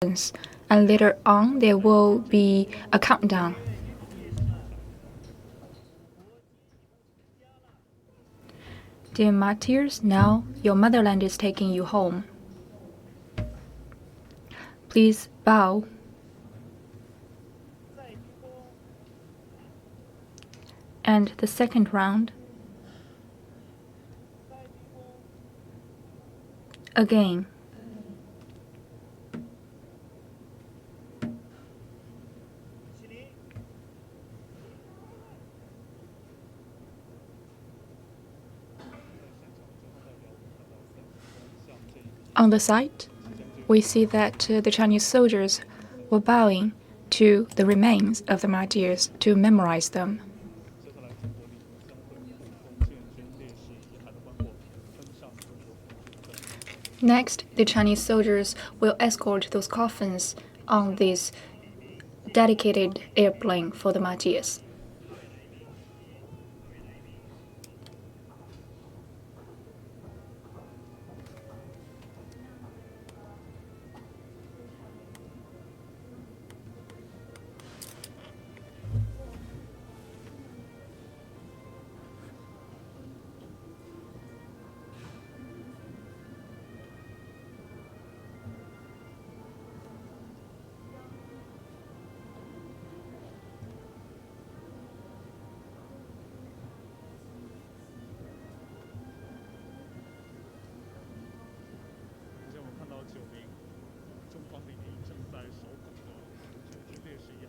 and later on there will be a countdown. Dear martyrs, now your motherland is taking you home. Please bow. And the second round. Again. On the side, we see that the Chinese soldiers were bowing to the remains of the martyrs to memorize them. Next, the Chinese soldiers will escort those coffins on this dedicated airplane for the martyrs.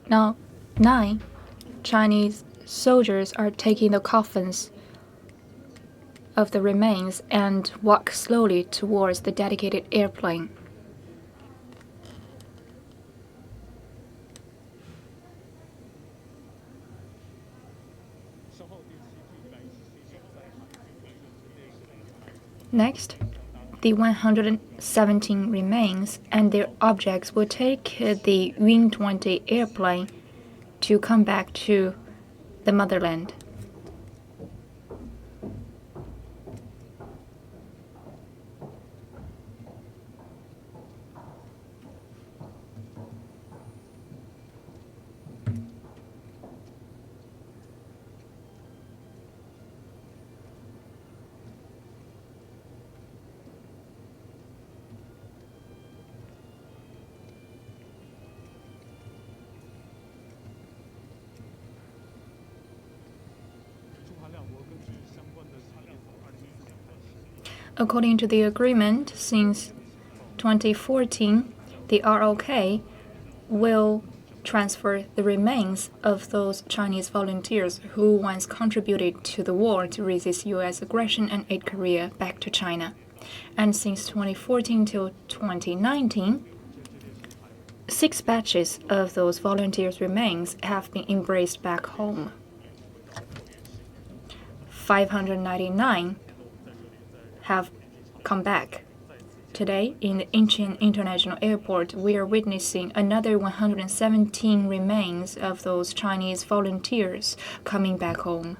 Now, 9 Chinese soldiers are taking the coffins of the remains and walk slowly towards the dedicated airplane. Next, the 117 remains and their objects will take the Wing-20 airplane to come back to the motherland. According to the agreement, since 2014, the ROK will transfer the remains of those Chinese volunteers who once contributed to the war to resist U.S. aggression and aid Korea back to China. And since 2014 till 2019, 6 batches of those volunteers' remains have been embraced back home. 599 have come back. Today, in the Incheon International Airport, we are witnessing another 117 remains of those Chinese volunteers coming back home.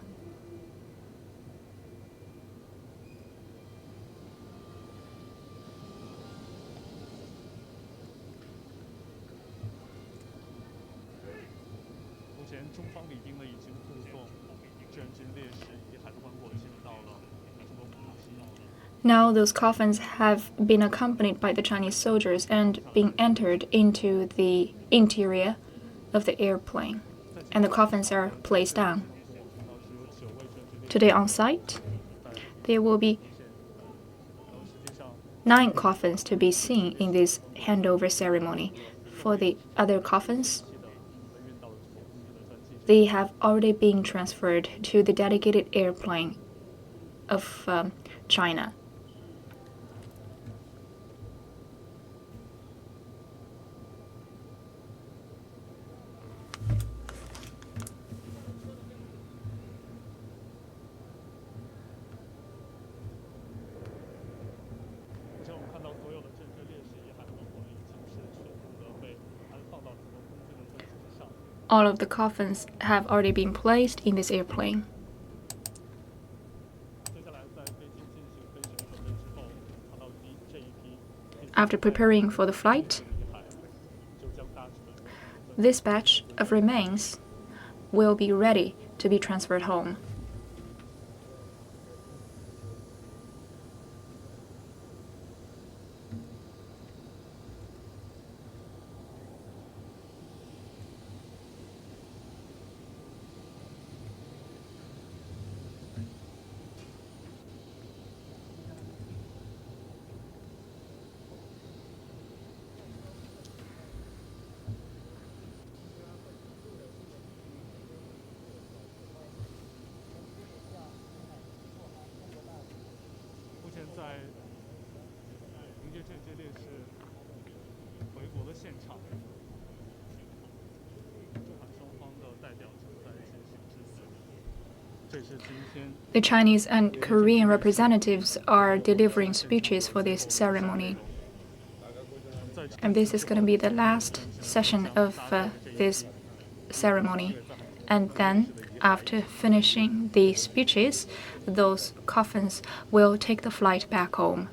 Now those coffins have been accompanied by the Chinese soldiers and been entered into the interior of the airplane, and the coffins are placed down. Today on site, there will be 9 coffins to be seen in this handover ceremony. For the other coffins, they have already been transferred to the dedicated airplane of China. All of the coffins have already been placed in this airplane. After preparing for the flight, this batch of remains will be ready to be transferred home. The Chinese and Korean representatives are delivering speeches for this ceremony. And this is going to be the last session of this ceremony. And then, after finishing the speeches, those coffins will take the flight back home.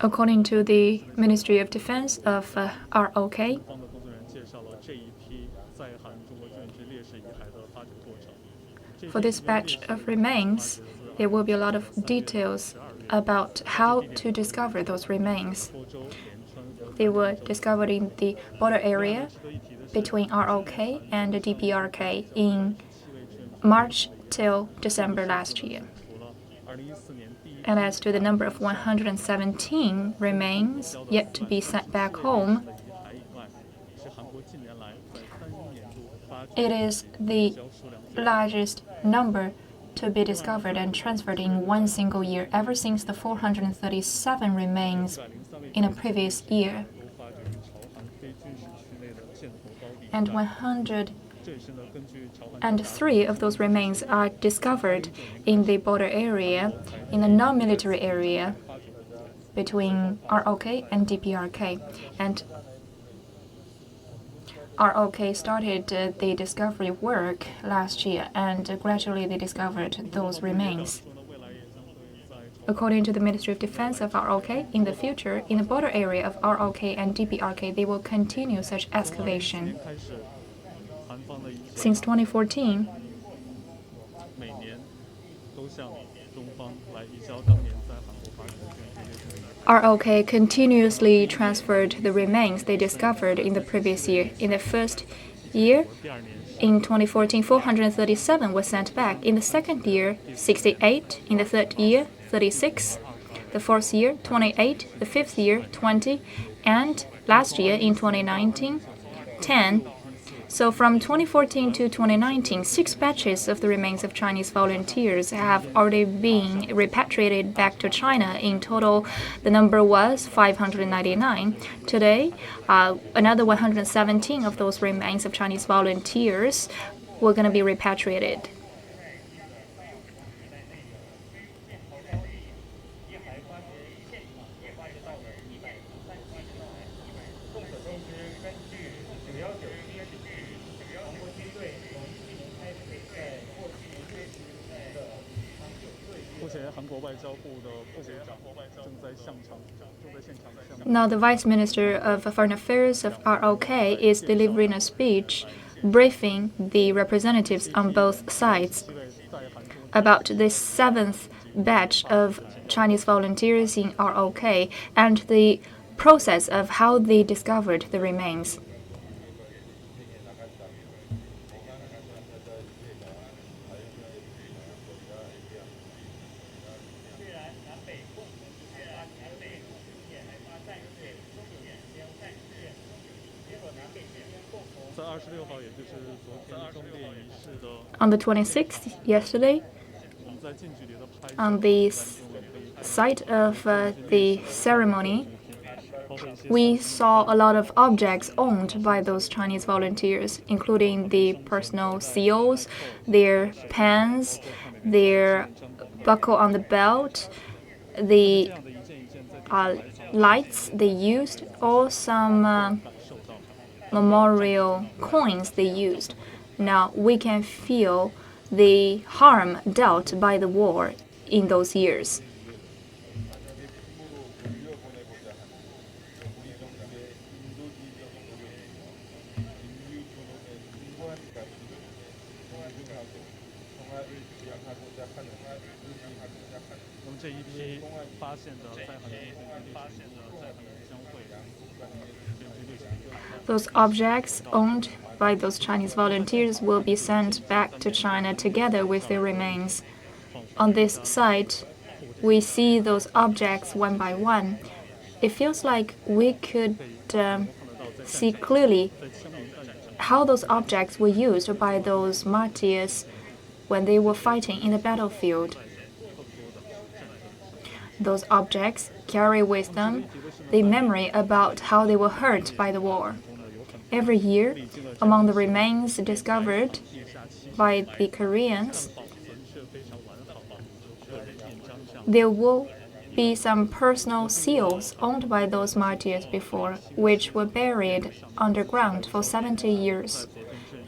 According to the Ministry of Defense of ROK, for this batch of remains, there will be a lot of details about how to discover those remains. They were discovered in the border area between ROK and the DPRK in March till December last year. And as to the number of 117 remains yet to be sent back home, it is the largest number to be discovered and transferred in one single year ever since the 437 remains in a previous year. And 103 of those remains are discovered in the border area, in the non-military area between ROK and DPRK. And ROK started the discovery work last year, and gradually they discovered those remains. According to the Ministry of Defense of ROK, in the future, in the border area of ROK and DPRK, they will continue such excavation. Since 2014, ROK continuously transferred the remains they discovered in the previous year. In the first year, in 2014, 437 were sent back. In the second year, 68. In the third year, 36. The fourth year, 28. The fifth year, 20. And last year, in 2019, 10. So from 2014 to 2019, 6 batches of the remains of Chinese volunteers have already been repatriated back to China. In total, the number was 599. Today, another 117 of those remains of Chinese volunteers were going to be repatriated. Now, the Vice Minister of Foreign Affairs of ROK is delivering a speech briefing the representatives on both sides about the 7th batch of Chinese volunteers in ROK and the process of how they discovered the remains. On the 26th, yesterday, on the site of the ceremony, we saw a lot of objects owned by those Chinese volunteers, including the personal seals, their pens, their buckle on the belt, the lights they used or some memorial coins they used. Now we can feel the harm dealt by the war in those years. Those objects owned by those Chinese volunteers will be sent back to China together with their remains. On this site, we see those objects one by one. It feels like we could see clearly how those objects were used by those martyrs when they were fighting in the battlefield. Those objects carry with them the memory about how they were hurt by the war. Every year, among the remains discovered by the Koreans, there will be some personal seals owned by those martyrs before, which were buried underground for 70 years.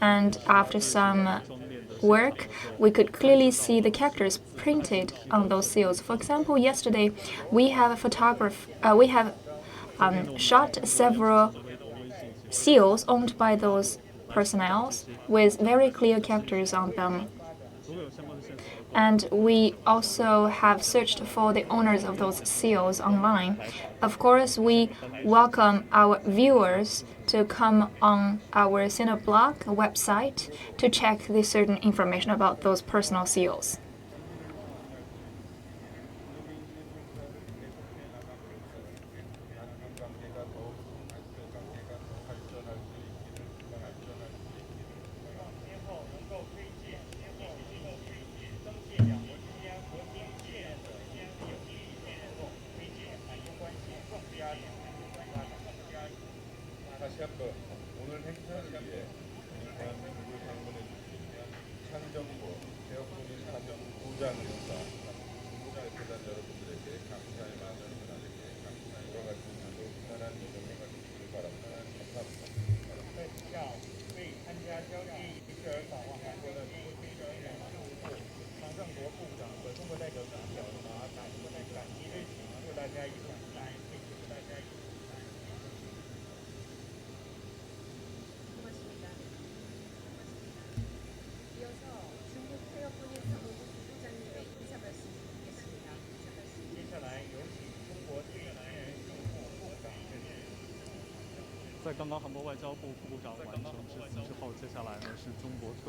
And after some work, we could clearly see the characters printed on those seals. For example, yesterday we have shot several seals owned by those personnel with very clear characters on them. And we also have searched for the owners of those seals online. Of course, we welcome our viewers to come on our Cineblog website to check the certain information about those personal seals.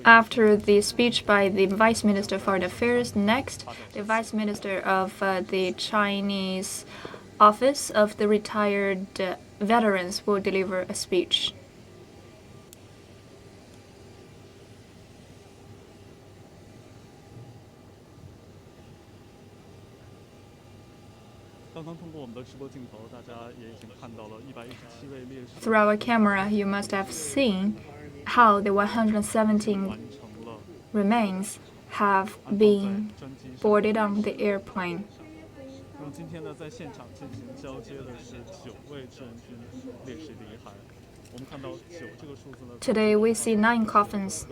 After the speech by the Vice Minister of Foreign Affairs, next, the Vice Minister of the Chinese Office of the Retired Veterans will deliver a speech. Through our camera, you must have seen how the 117 remains have been boarded on the airplane. Today we see 9 coffins.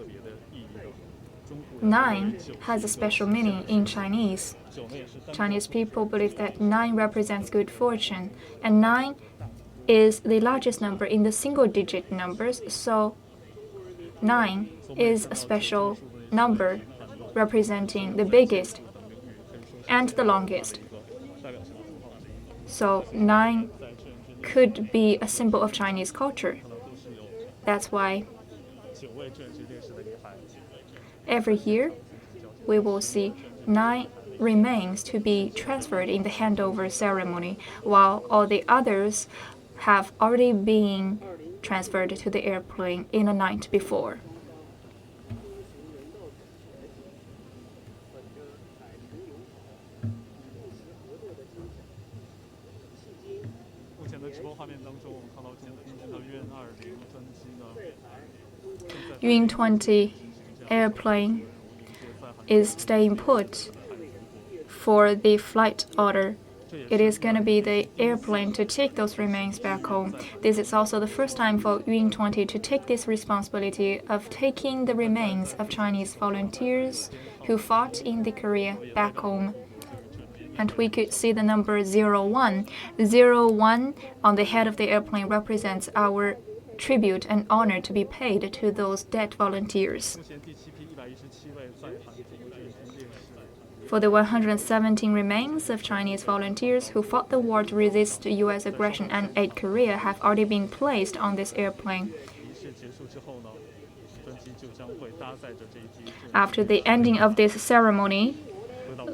9 has a special meaning in Chinese. Chinese people believe that 9 represents good fortune, and 9 is the largest number in the single-digit numbers, so 9 is a special number representing the biggest and the longest. So 9 could be a symbol of Chinese culture. That's why every year we will see 9 remains to be transferred in the handover ceremony, while all the others have already been transferred to the airplane in the night before. Yun 20 airplane is staying put for the flight order it is going to be the airplane to take those remains back home. This is also the first time for Yun 20 to take this responsibility of taking the remains of Chinese volunteers who fought in the Korea back home. And we could see the number 01. 01 on the head of the airplane represents our tribute and honor to be paid to those dead volunteers. For the 117 remains of Chinese volunteers who fought the war to resist U.S. aggression and aid Korea have already been placed on this airplane. After the ending of this ceremony,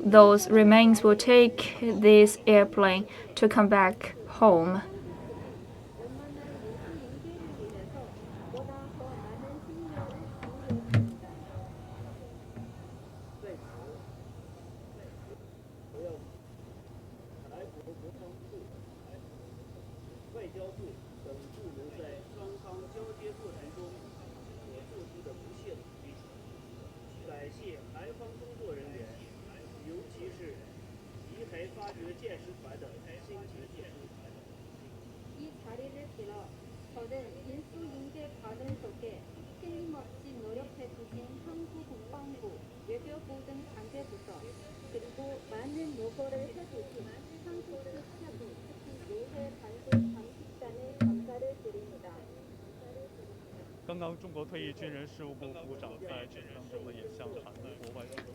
those remains will take this airplane to come back home.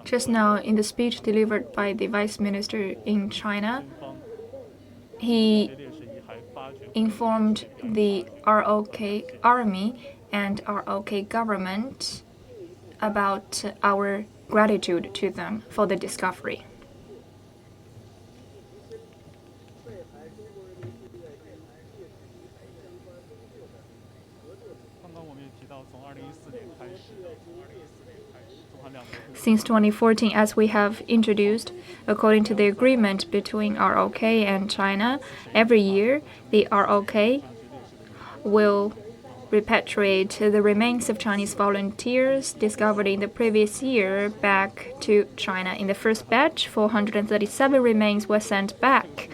Just now, in the speech delivered by the Vice Minister in China, he informed the ROK Army and ROK government about our gratitude to them for the discovery. Since 2014, as we have introduced, according to the agreement between ROK and China, every year the ROK will repatriate the remains of Chinese volunteers discovered in the previous year back to China. In the first batch, 437 remains were sent back.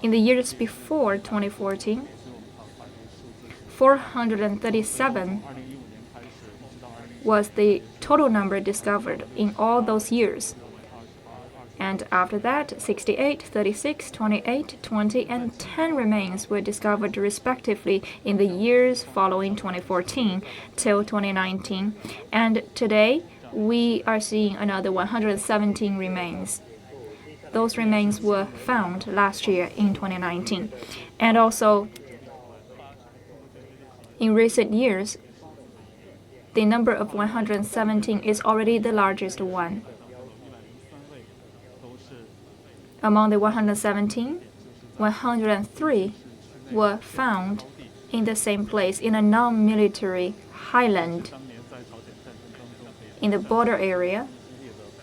In the years before 2014, 437 was the total number discovered in all those years. And after that, 68, 36, 28, 20, and 10 remains were discovered respectively in the years following 2014 till 2019. And today, we are seeing another 117 remains. Those remains were found last year in 2019. And also, in recent years, the number of 117 is already the largest one. Among the 117, 103 were found in the same place in a non-military highland in the border area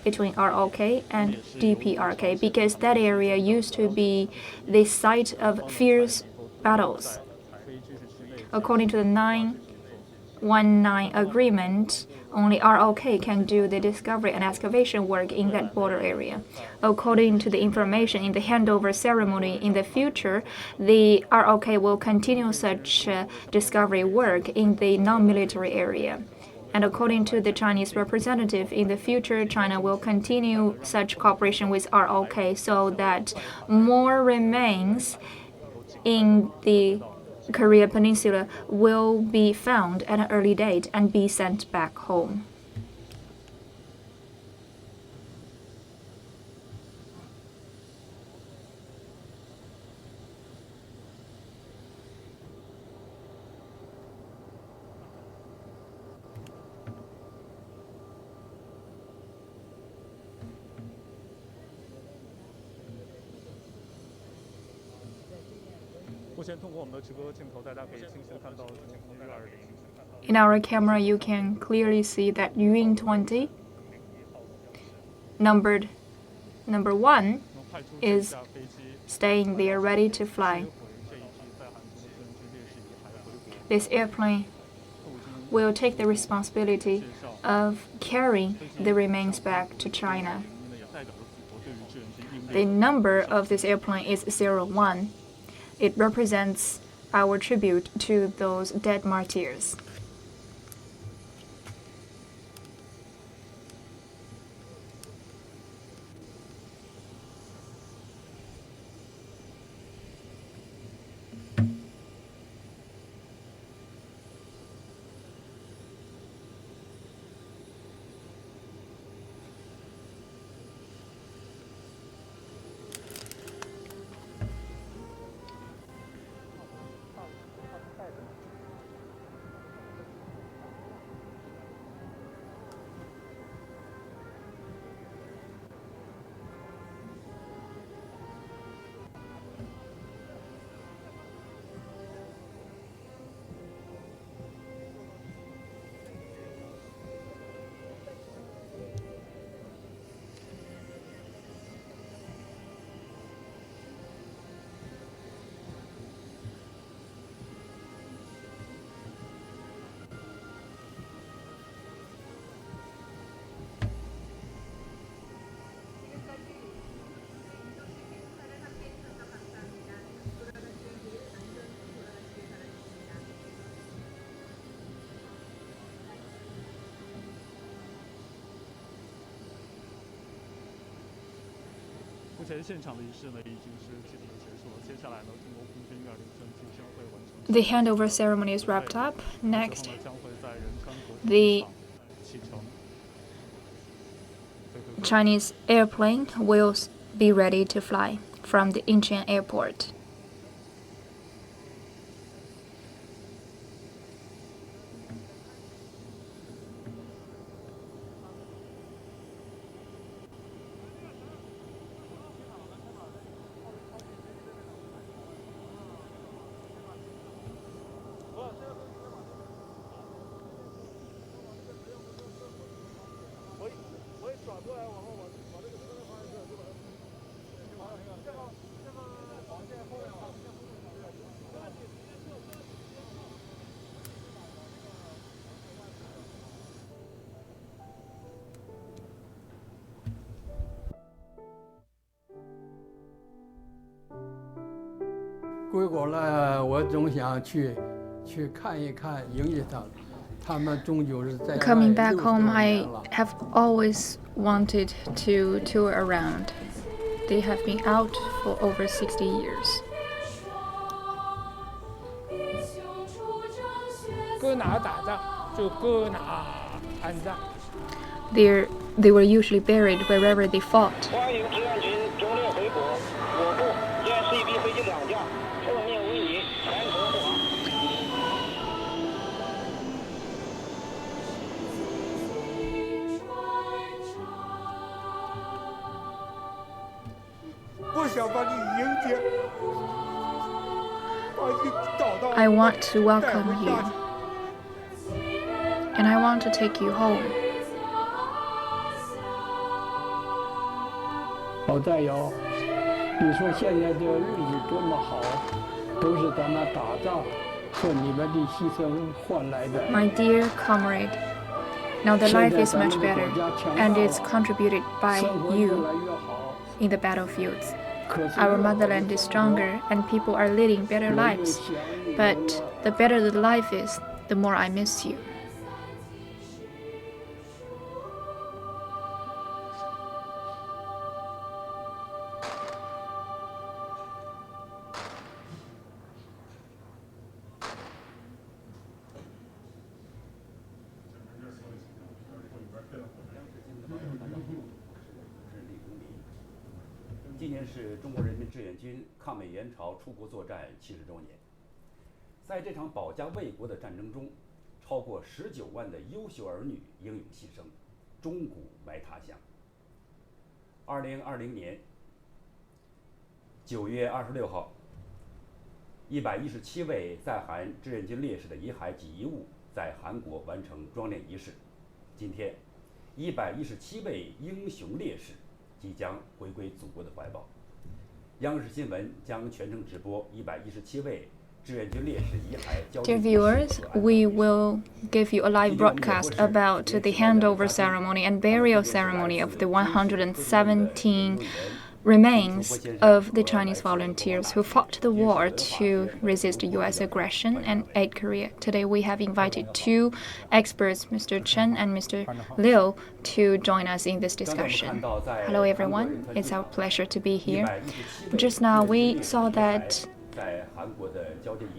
between ROK and DPRK, because that area used to be the site of fierce battles. According to the 919 agreement, only ROK can do the discovery and excavation work in that border area. According to the information in the handover ceremony in the future, the ROK will continue such discovery work in the non-military area. And according to the Chinese representative, in the future, China will continue such cooperation with ROK so that more remains in the Korea Peninsula will be found at an early date and be sent back home. In our camera, you can clearly see that Yun 20, number 1, is staying there ready to fly. This airplane will take the responsibility of carrying the remains back to China. The number of this airplane is 01. It represents our tribute to those dead martyrs. The handover ceremony is wrapped up. Next, the Chinese airplane will be ready to fly from the Incheon Airport. Coming back home, I have always wanted to tour around. They have been out for over 60 years. They were usually buried wherever they fought. I want to welcome you, and I want to take you home. 好战友，你说现在这日子多么好，都是咱们打仗和你们的牺牲换来的。 My dear comrade, now the life is much better, and it's contributed by you in the battlefields. Our motherland is stronger, and people are leading better lives. But the better the life is, the more I miss you. Today 今年是中国人民志愿军抗美援朝出国作战70周年。在这场保家卫国的战争中，超过19万的优秀儿女英勇牺牲，钟鼓埋他乡。2020年9月26号，117位在韩志愿军烈士的遗骸及遗物在韩国完成装殓仪式。今天，117位英雄烈士即将回归祖国的怀抱。央视新闻将全程直播117位 Dear viewers, we will give you a live broadcast about the handover ceremony and burial ceremony of the 117 remains of the Chinese volunteers who fought the war to resist U.S. aggression and aid Korea. Today we have invited two experts, Mr. Chen and Mr. Liu, to join us in this discussion. Hello everyone, it's our pleasure to be here. Just now we saw that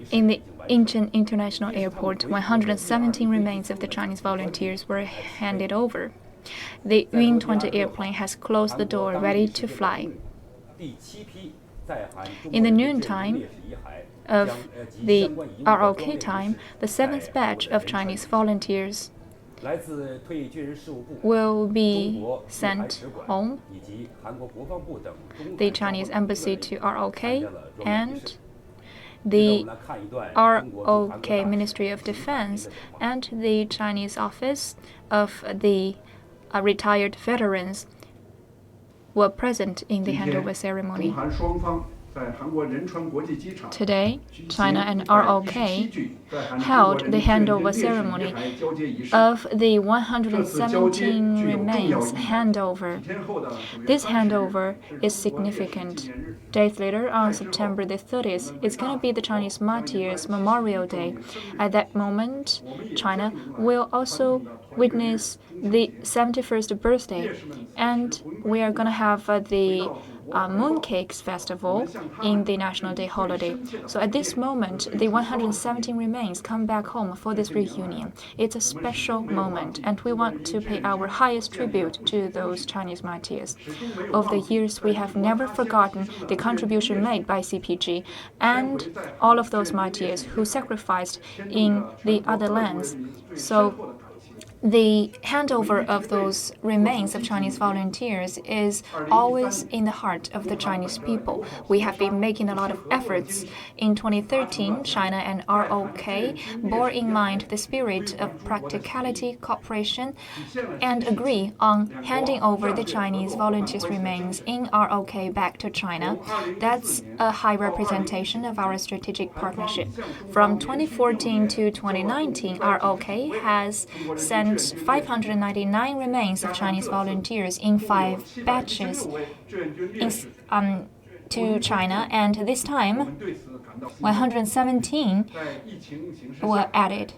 in the Incheon International Airport, 117 remains of the Chinese volunteers were handed over. The Yun 20 airplane has closed the door, ready to fly. In the noontime of the ROK time, the seventh batch of Chinese volunteers will be sent home. The Chinese embassy to ROK and the ROK Ministry of Defense and the Chinese office of the retired veterans were present in the handover ceremony. Today, China and ROK held the handover ceremony of the 117 remains handover. This handover is significant. Days later, on September the 30th, it's going to be the Chinese Martyrs Memorial Day. At that moment, China will also witness the 71st birthday, and we are going to have the Mooncakes Festival in the National Day holiday. So at this moment, the 117 remains come back home for this reunion. It's a special moment, and we want to pay our highest tribute to those Chinese martyrs. Over the years, we have never forgotten the contribution made by CPG and all of those martyrs who sacrificed in the other lands. So the handover of those remains of Chinese volunteers is always in the heart of the Chinese people. We have been making a lot of efforts. In 2013, China and ROK bore in mind the spirit of practicality, cooperation, and agree on handing over the Chinese volunteers' remains in ROK back to China. That's a high representation of our strategic partnership. From 2014 to 2019, ROK has sent 599 remains of Chinese volunteers in 5 batches to China, and this time 117 were added.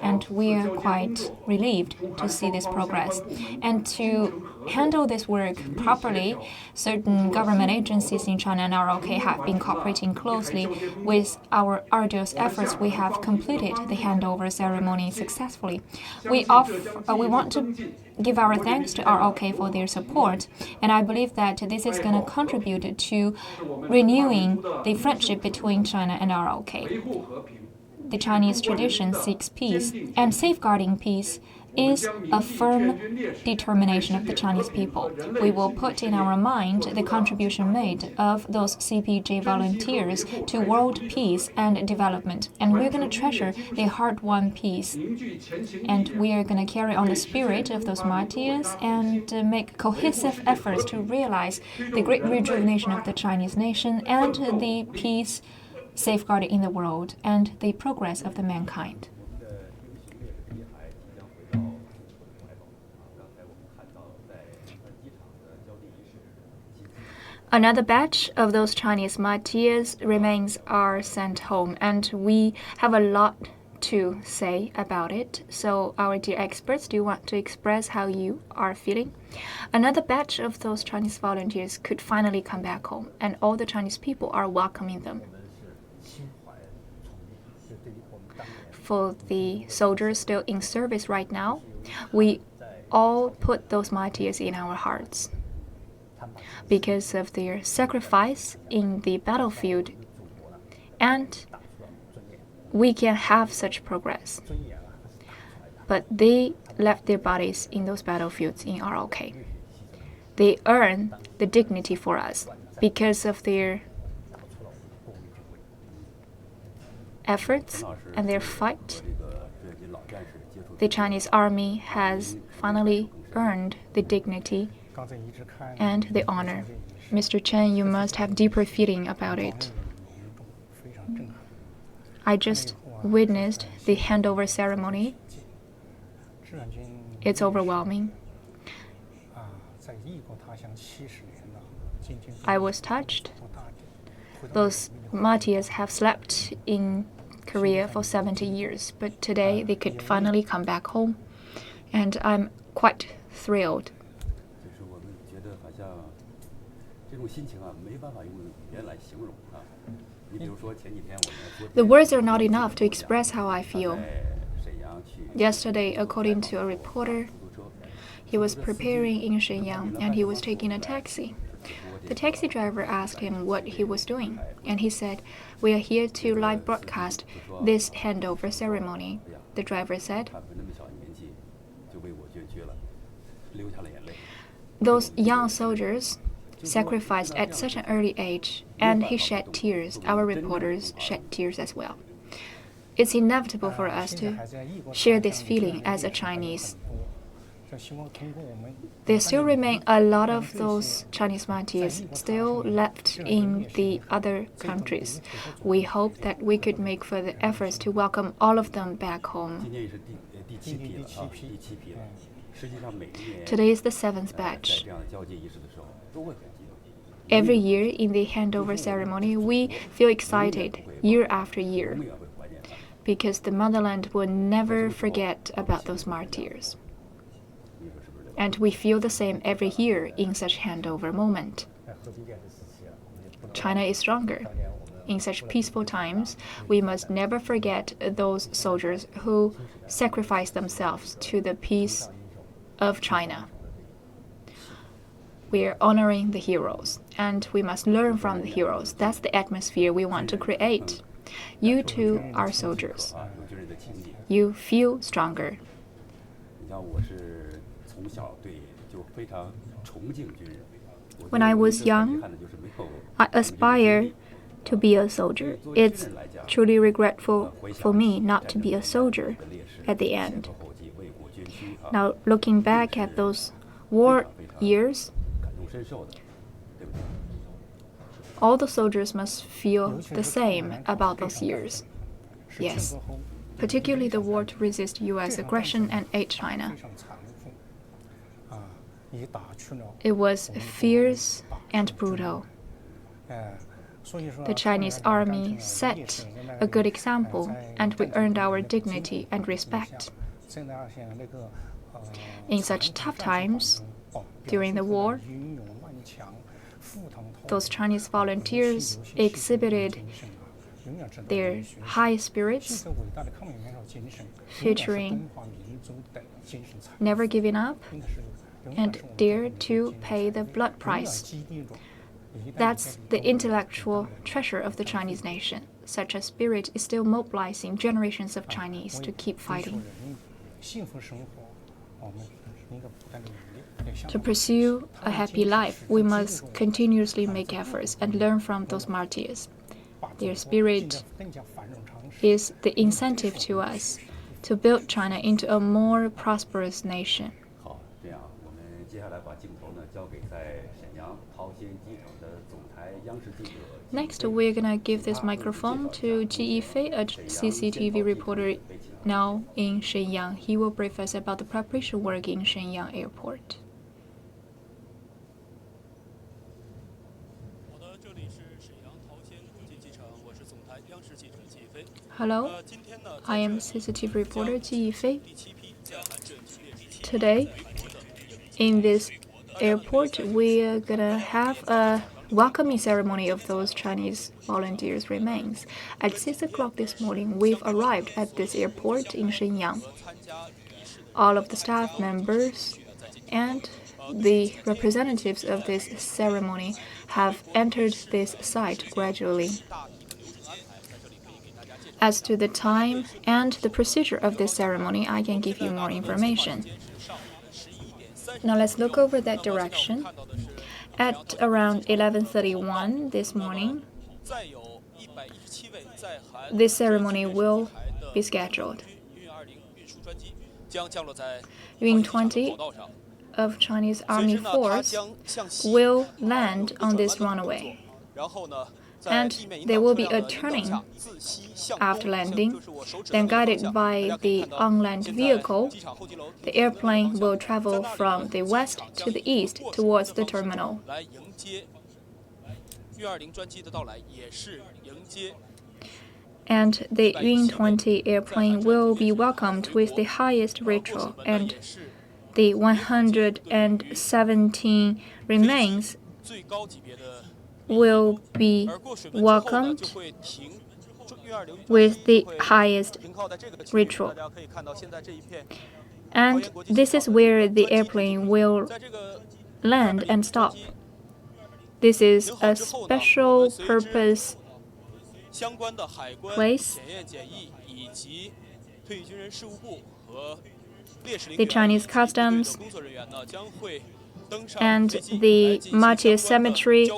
And we are quite relieved to see this progress. And to handle this work properly, certain government agencies in China and ROK have been cooperating closely. With our arduous efforts, we have completed the handover ceremony successfully. We want to give our thanks to ROK for their support, and I believe that this is going to contribute to renewing the friendship between China and ROK. The Chinese tradition seeks peace, and safeguarding peace is a firm determination of the Chinese people. We will put in our mind the contribution made of those CPG volunteers to world peace and development, and we're going to treasure the hard-won peace. And we are going to carry on the spirit of those martyrs and make cohesive efforts to realize the great rejuvenation of the Chinese nation and the peace safeguarded in the world and the progress of the mankind. Another batch of those Chinese martyrs' remains are sent home, and we have a lot to say about it. So, our dear experts, do you want to express how you are feeling? Another batch of those Chinese volunteers could finally come back home, and all the Chinese people are welcoming them. For the soldiers still in service right now, we all put those martyrs in our hearts. Because of their sacrifice in the battlefield, and we can have such progress. But they left their bodies in those battlefields in ROK. They earn the dignity for us because of their efforts and their fight. The Chinese army has finally earned the dignity and the honor. Mr. Chen, you must have deeper feeling about it. I just witnessed the handover ceremony. It's overwhelming. I was touched. Those martyrs have slept in Korea for 70 years, but today they could finally come back home, and I'm quite thrilled. The words are not enough to express how I feel. Yesterday, according to a reporter, he was preparing in Shenyang and he was taking a taxi. The taxi driver asked him what he was doing, and he said, "We are here to live broadcast this handover ceremony." The driver said, "Those young soldiers sacrificed at such an early age," and he shed tears. Our reporters shed tears as well. It's inevitable for us to share this feeling as a Chinese. There still remain a lot of those Chinese martyrs still left in the other countries. We hope that we could make further efforts to welcome all of them back home. Today is the 7th batch. Every year in the handover ceremony, we feel excited year after year because the motherland will never forget about those martyrs. And we feel the same every year in such handover moment. China is stronger. In such peaceful times, we must never forget those soldiers who sacrificed themselves to the peace of China. We are honoring the heroes, and we must learn from the heroes. That's the atmosphere we want to create. You too are soldiers. You feel stronger. When I was young, I aspired to be a soldier. It's truly regretful for me not to be a soldier at the end. Now, looking back at those war years, all the soldiers must feel the same about those years. Yes, particularly the war to resist U.S. aggression and aid China. It was fierce and brutal. The Chinese army set a good example, and we earned our dignity and respect. In such tough times, during the war, those Chinese volunteers exhibited their high spirits, featuring never giving up and dare to pay the blood price. That's the intellectual treasure of the Chinese nation. Such a spirit is still mobilizing generations of Chinese to keep fighting. To pursue a happy life, we must continuously make efforts and learn from those martyrs. Their spirit is the incentive to us to build China into a more prosperous nation. Next, we're gonna give this microphone to Ji Yifei, a CCTV reporter now in Shenyang. He will brief us about the preparation work in Shenyang Airport. Hello, I am CCTV reporter Ji Yifei. Today, in this airport, we're gonna have a welcoming ceremony of those Chinese volunteers' remains. At 6 o'clock this morning, we've arrived at this airport in Shenyang. All of the staff members and the representatives of this ceremony have entered this site gradually. As to the time and the procedure of this ceremony, I can give you more information. Now let's look over that direction. At around 11:31 this morning, this ceremony will be scheduled. Yun-20 of Chinese Army Force will land on this runway. and there will be a turning after landing. Then, guided by the on-land vehicle, the airplane will travel from the west to the east towards the terminal. And the Yun-20 airplane will be welcomed with the highest ritual, and the 117 remains will be welcomed with the highest ritual. And this is where the airplane will land and stop. This is a special purpose place. The Chinese customs and the martyrs cemetery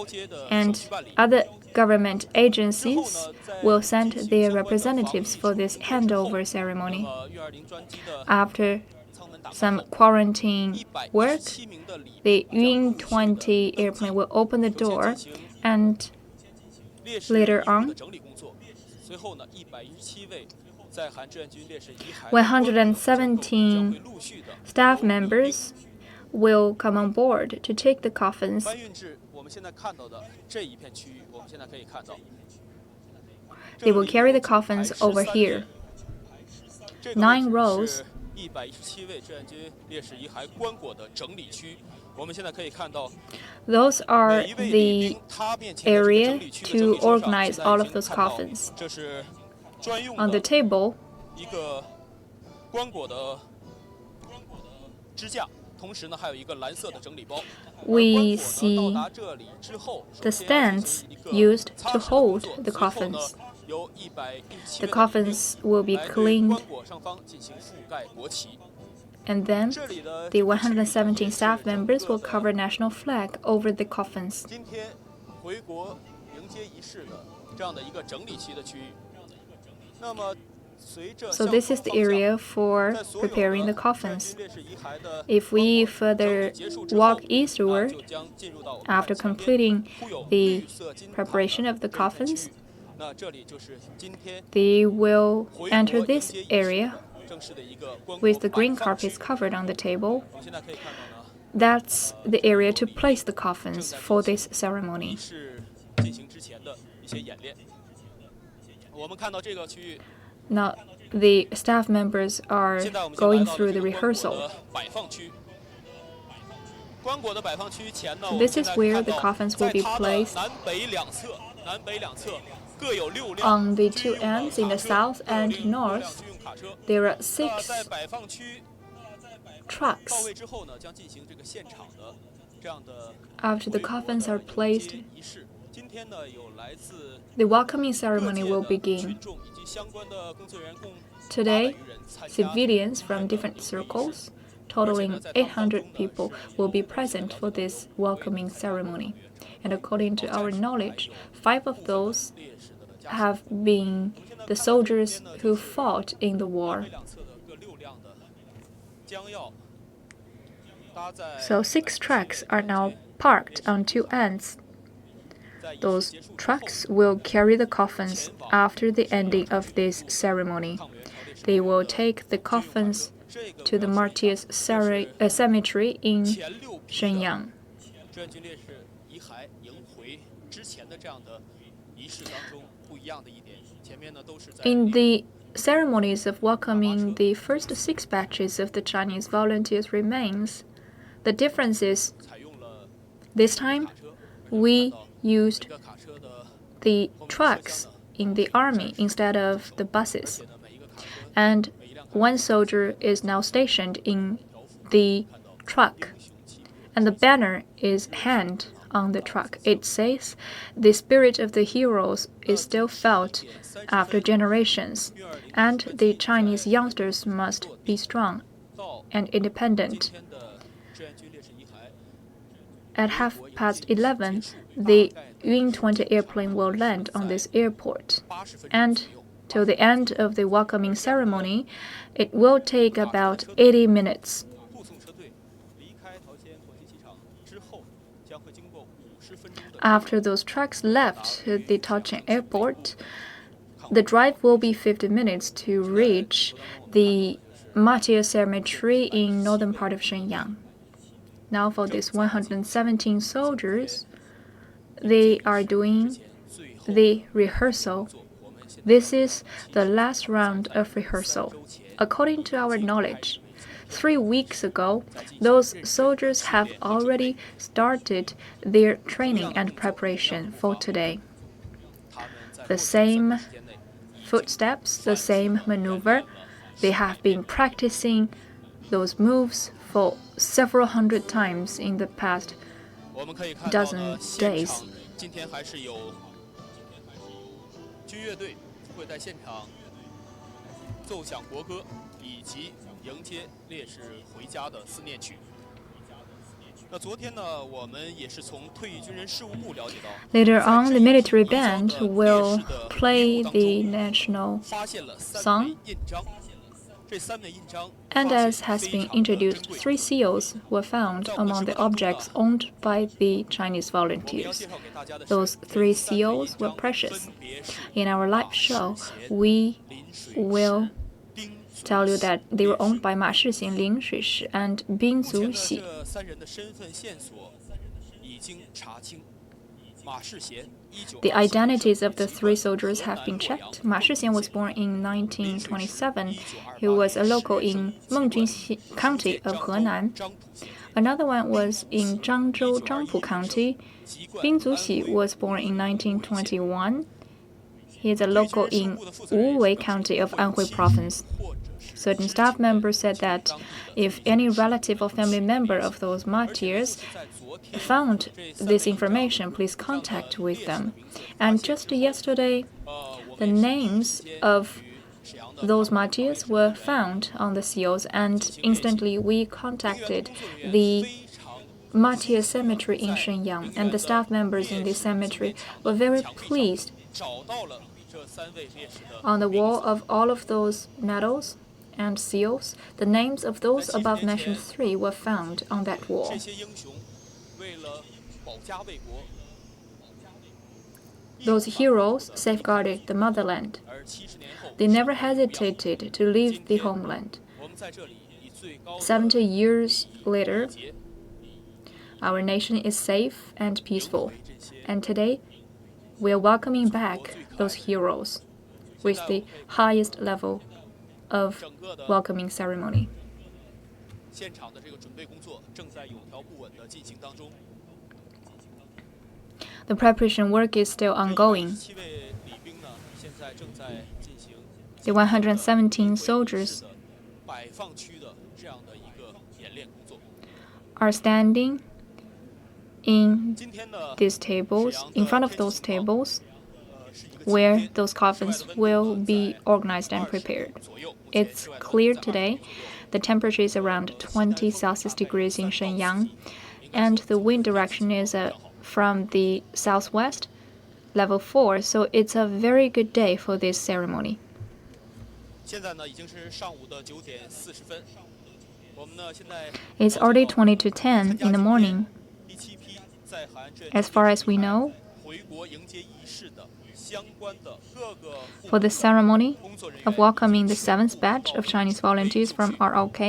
and other government agencies will send their representatives for this handover ceremony. After some quarantine work, the Yun-20 airplane will open the door, and later on, 117 staff members will come on board to take the coffins. They will carry the coffins over here. 9 rows. Those are the area to organize all of those coffins. On the table, we see the stands used to hold the coffins. The coffins will be cleaned, and then the 117 staff members will cover national flag over the coffins. So this is the area for preparing the coffins. If we further walk eastward, after completing the preparation of the coffins, they will enter this area with the green carpets covered on the table. That's the area to place the coffins for this ceremony. Now, the staff members are going through the rehearsal. This is where the coffins will be placed. On the 2 ends, in the south and north, there are 6 trucks. After the coffins are placed, the welcoming ceremony will begin. Today, civilians from different circles, totaling 800 people, will be present for this welcoming ceremony. And according to our knowledge, 5 of those have been the soldiers who fought in the war. So 6 trucks are now parked on 2 ends. Those trucks will carry the coffins after the ending of this ceremony. They will take the coffins to the martyrs cemetery in Shenyang. In the ceremonies of welcoming the first 6 batches of the Chinese volunteers' remains, the difference is this time we used the trucks in the army instead of the buses. And 1 soldier is now stationed in the truck, and the banner is hanged on the truck. It says, "The spirit of the heroes is still felt after generations, and the Chinese youngsters must be strong and independent." At 11:30, the Yun-20 airplane will land on this airport, and till the end of the welcoming ceremony, it will take about 80 minutes. After those trucks left the Taocheng Airport, the drive will be 50 minutes to reach the martyrs cemetery in northern part of Shenyang. Now for these 117 soldiers, they are doing the rehearsal. This is the last round of rehearsal. According to our knowledge, 3 weeks ago, those soldiers have already started their training and preparation for today. The same footsteps, the same maneuver. They have been practicing those moves for several hundred times in the past dozen days. Later on, the military band will play the national song. And as has been introduced, 3 seals were found among the objects owned by the Chinese volunteers. Those 3 seals were precious. In our live show, we will tell you that they were owned by Ma Shixing, Ling Shuishi, and Bing Zuxi. The identities of the 3 soldiers have been checked. Ma Shixing was born in 1927. He was a local in Mengjun County of Henan. Another one was in Zhangzhou, Zhangpu County. Bing Zuxi was born in 1921. He is a local in Wuwei County of Anhui Province. Certain staff members said that if any relative or family member of those martyrs found this information, please contact with them. And just yesterday, the names of those martyrs were found on the seals, and instantly we contacted the martyr cemetery in Shenyang, and the staff members in this cemetery were very pleased. On the wall of all of those medals and seals, the names of those above mentioned 3 were found on that wall. Those heroes safeguarded the motherland. They never hesitated to leave the homeland. 70 years later, our nation is safe and peaceful. And today, we are welcoming back those heroes with the highest level of welcoming ceremony. The preparation work is still ongoing. The 117 soldiers are standing in these tables, in front of those tables, where those coffins will be organized and prepared. It's clear today. The temperature is around 20 Celsius degrees in Shenyang, and the wind direction is from the southwest, level 4, so it's a very good day for this ceremony. It's already 20 to 10 in the morning. As far as we know, for the ceremony of welcoming the 7th batch of Chinese volunteers from ROK,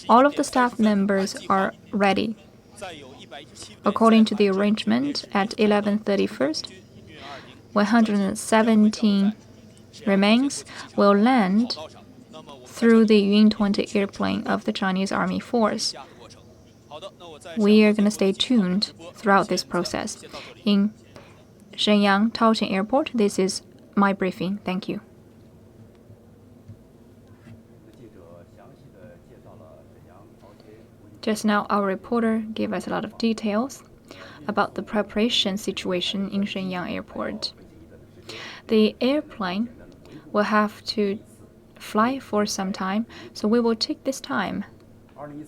all of the staff members are ready. According to the arrangement, at 11:31, 117 remains will land through the Yun 20 airplane of the Chinese Army Force. We are going to stay tuned throughout this process. In Shenyang Taocheng Airport, this is my briefing. Thank you. Just now, our reporter gave us a lot of details about the preparation situation in Shenyang Airport. The airplane will have to fly for some time, so we will take this time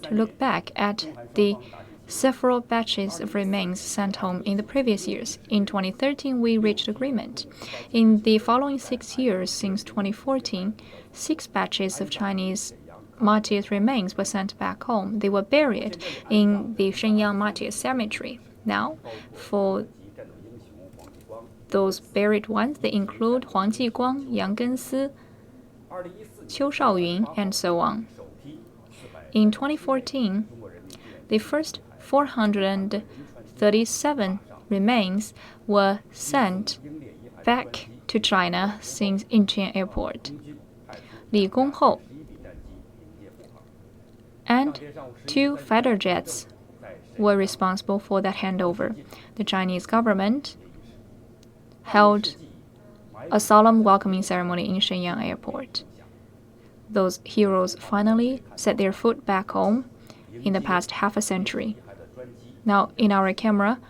to look back at the several batches of remains sent home in the previous years. In 2013, we reached agreement. In the following 6 years, since 2014, 6 batches of Chinese martyrs' remains were sent back home. They were buried in the Shenyang Martyrs Cemetery. Now, for those buried ones, they include Huang Jiguang, Yang Gensi, Qiu Shaoyun, and so on. In 2014, the first 437 remains were sent back to China since Incheon Airport. Li Gongho and 2 fighter jets were responsible for that handover. The Chinese government held a solemn welcoming ceremony in Shenyang Airport. Those heroes finally set their foot back home in the past half a century. Now, in our camera,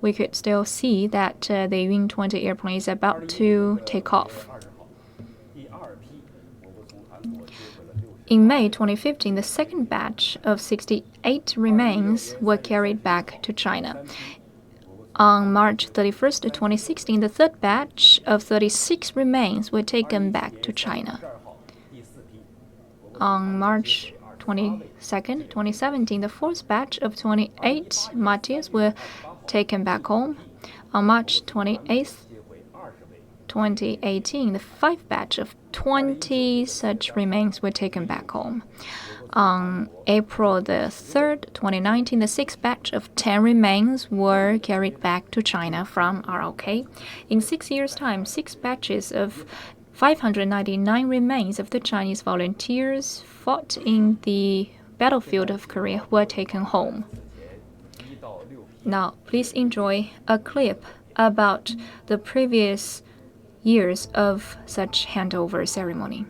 we could still see that the Yun-20 airplane is about to take off. In May 2015, the second batch of 68 remains were carried back to China. On March 31st, 2016, the third batch of 36 remains were taken back to China. On March 22nd, 2017, the fourth batch of 28 martyrs were taken back home. On March 28th, 2018, the fifth batch of 20 such remains were taken back home. On April the 3rd, 2019, the sixth batch of 10 remains were carried back to China from ROK. In 6 years' time, 6 batches of 599 remains of the Chinese volunteers fought in the battlefield of Korea were taken home. Now, please enjoy a clip about the previous years of such handover ceremony.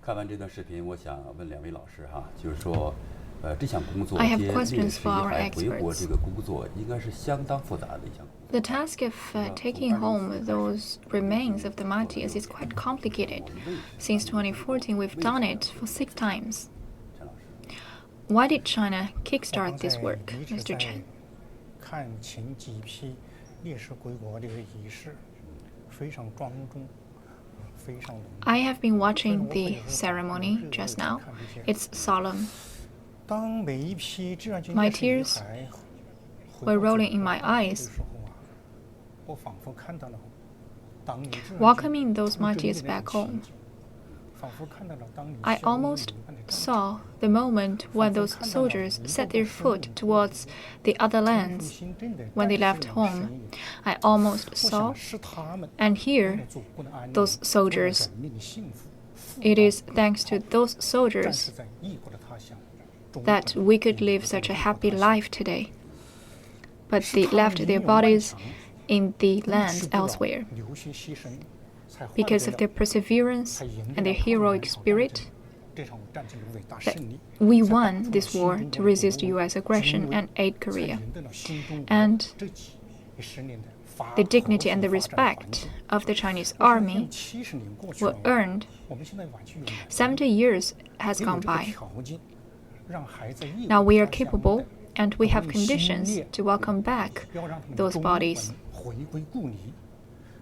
看完这段视频，我想问两位老师哈，就是说，这项工作 I 接 have 烈 questions 士 for 遗 our 骸回国 experts. 这个工作，应该是相当复杂的一项工作。 The task of taking home those remains of the martyrs is quite complicated. Since 2014, we've done it for 6 times. Why did China kickstart this work, Mr. Chen? 看前几批烈士归国的仪式，非常庄重，非常隆重。 I have been watching the ceremony just now. It's solemn. 当每一批志愿军 My 烈士遗 tears 骸 were rolling in my eyes. 我仿佛看到了当年志愿军 Welcoming those 出征的 martyrs 那 back 个 home, 情景，仿佛看到了当年 I 消灭 almost 民叛的战场。 saw the moment when those soldiers set their foot towards the other lands when they left home. I almost 我 saw 想是他们 and 为 hear 了祖国的安宁， those soldiers. 为了人民的幸福， It is thanks to those 战 soldiers 士在异国的他乡，忠 that 诚 we could 领 live 在 such a 异国 happy 他乡 life today. But 是 they 他们 left 英 their 勇顽 bodies 强 in the 不 lands 屈不挠 elsewhere. 流血牺牲，才换 Because 得 of 了 their perseverance 才赢得 and 了 their 抗美援 heroic 朝战 spirit 争这场战争的伟大 that 胜利， we 才 won 打出 this 了 war 新 to 中国 resist 国 U.S. aggression 军威 and aid 才 Korea. 赢得了新中国 And 这几10年的发 The dignity and the 和平发展环 respect 境 of the Chinese 我相 army 信70年过去 were 了， earned. 我们现在晚去永远 70 years has 也有 gone 这个 by. 条件，让孩子异 Now 国 we are 他乡 capable 的 and we have 革命新 conditions 烈 to welcome back 要让他们 those 忠 bodies. 魂回归故里，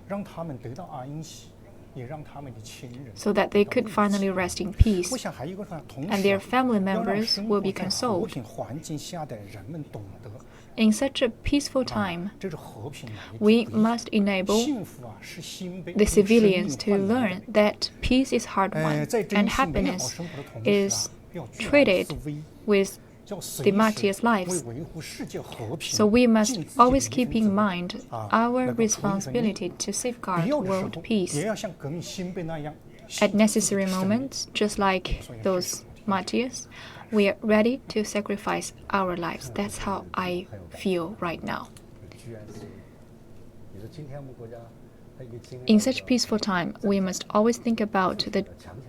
让他们得到安息，也让他们的亲人 so that they 得到 could 慰藉 finally rest in 我 peace. 想还有一个呢，同 And 时 their 啊 family 要让 members 生 will 活 be 在和 consoled. 平环境下的人们懂得， In such a peaceful time, 这是和平来的 we 主义 must enable 幸福啊是心悲 the 用生命 civilians to 换来的 learn that peace is hard won 在 and 珍惜美好 happiness 生活的同时 is 啊，要居安 traded 思危， with 叫随 the 时 martyrs' 为 lives. 维护世界和平 So we must 尽自己的 always 一 keep 份 in 责任 mind 啊 our 能够出一份力 responsibility to 必 safeguard 要的时 world 候 peace. 也要像革命新辈那样 At 牺牲自己 necessary 的生命 moments, just like those martyrs, we are ready to sacrifice our lives. That's how I feel right now. 居安思危。你说今天我们国家还有一个经历 In such peaceful time, we must always think about the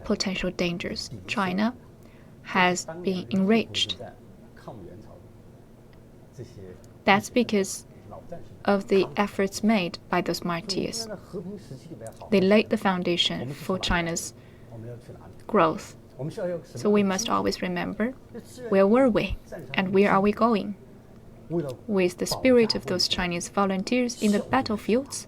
potential dangers. China has been enriched. 抗美援朝这些 That's because 老战士， of the efforts made by those 今 martyrs. 天的和平时期里面好， They laid the foundation for China's 我们要去哪里？ growth. 我们需要有什 So 么 we 样的 must 精神 always remember 这志愿 where were we 战场 and where are we going? 为了 With the spirit of those Chinese volunteers in the battlefields,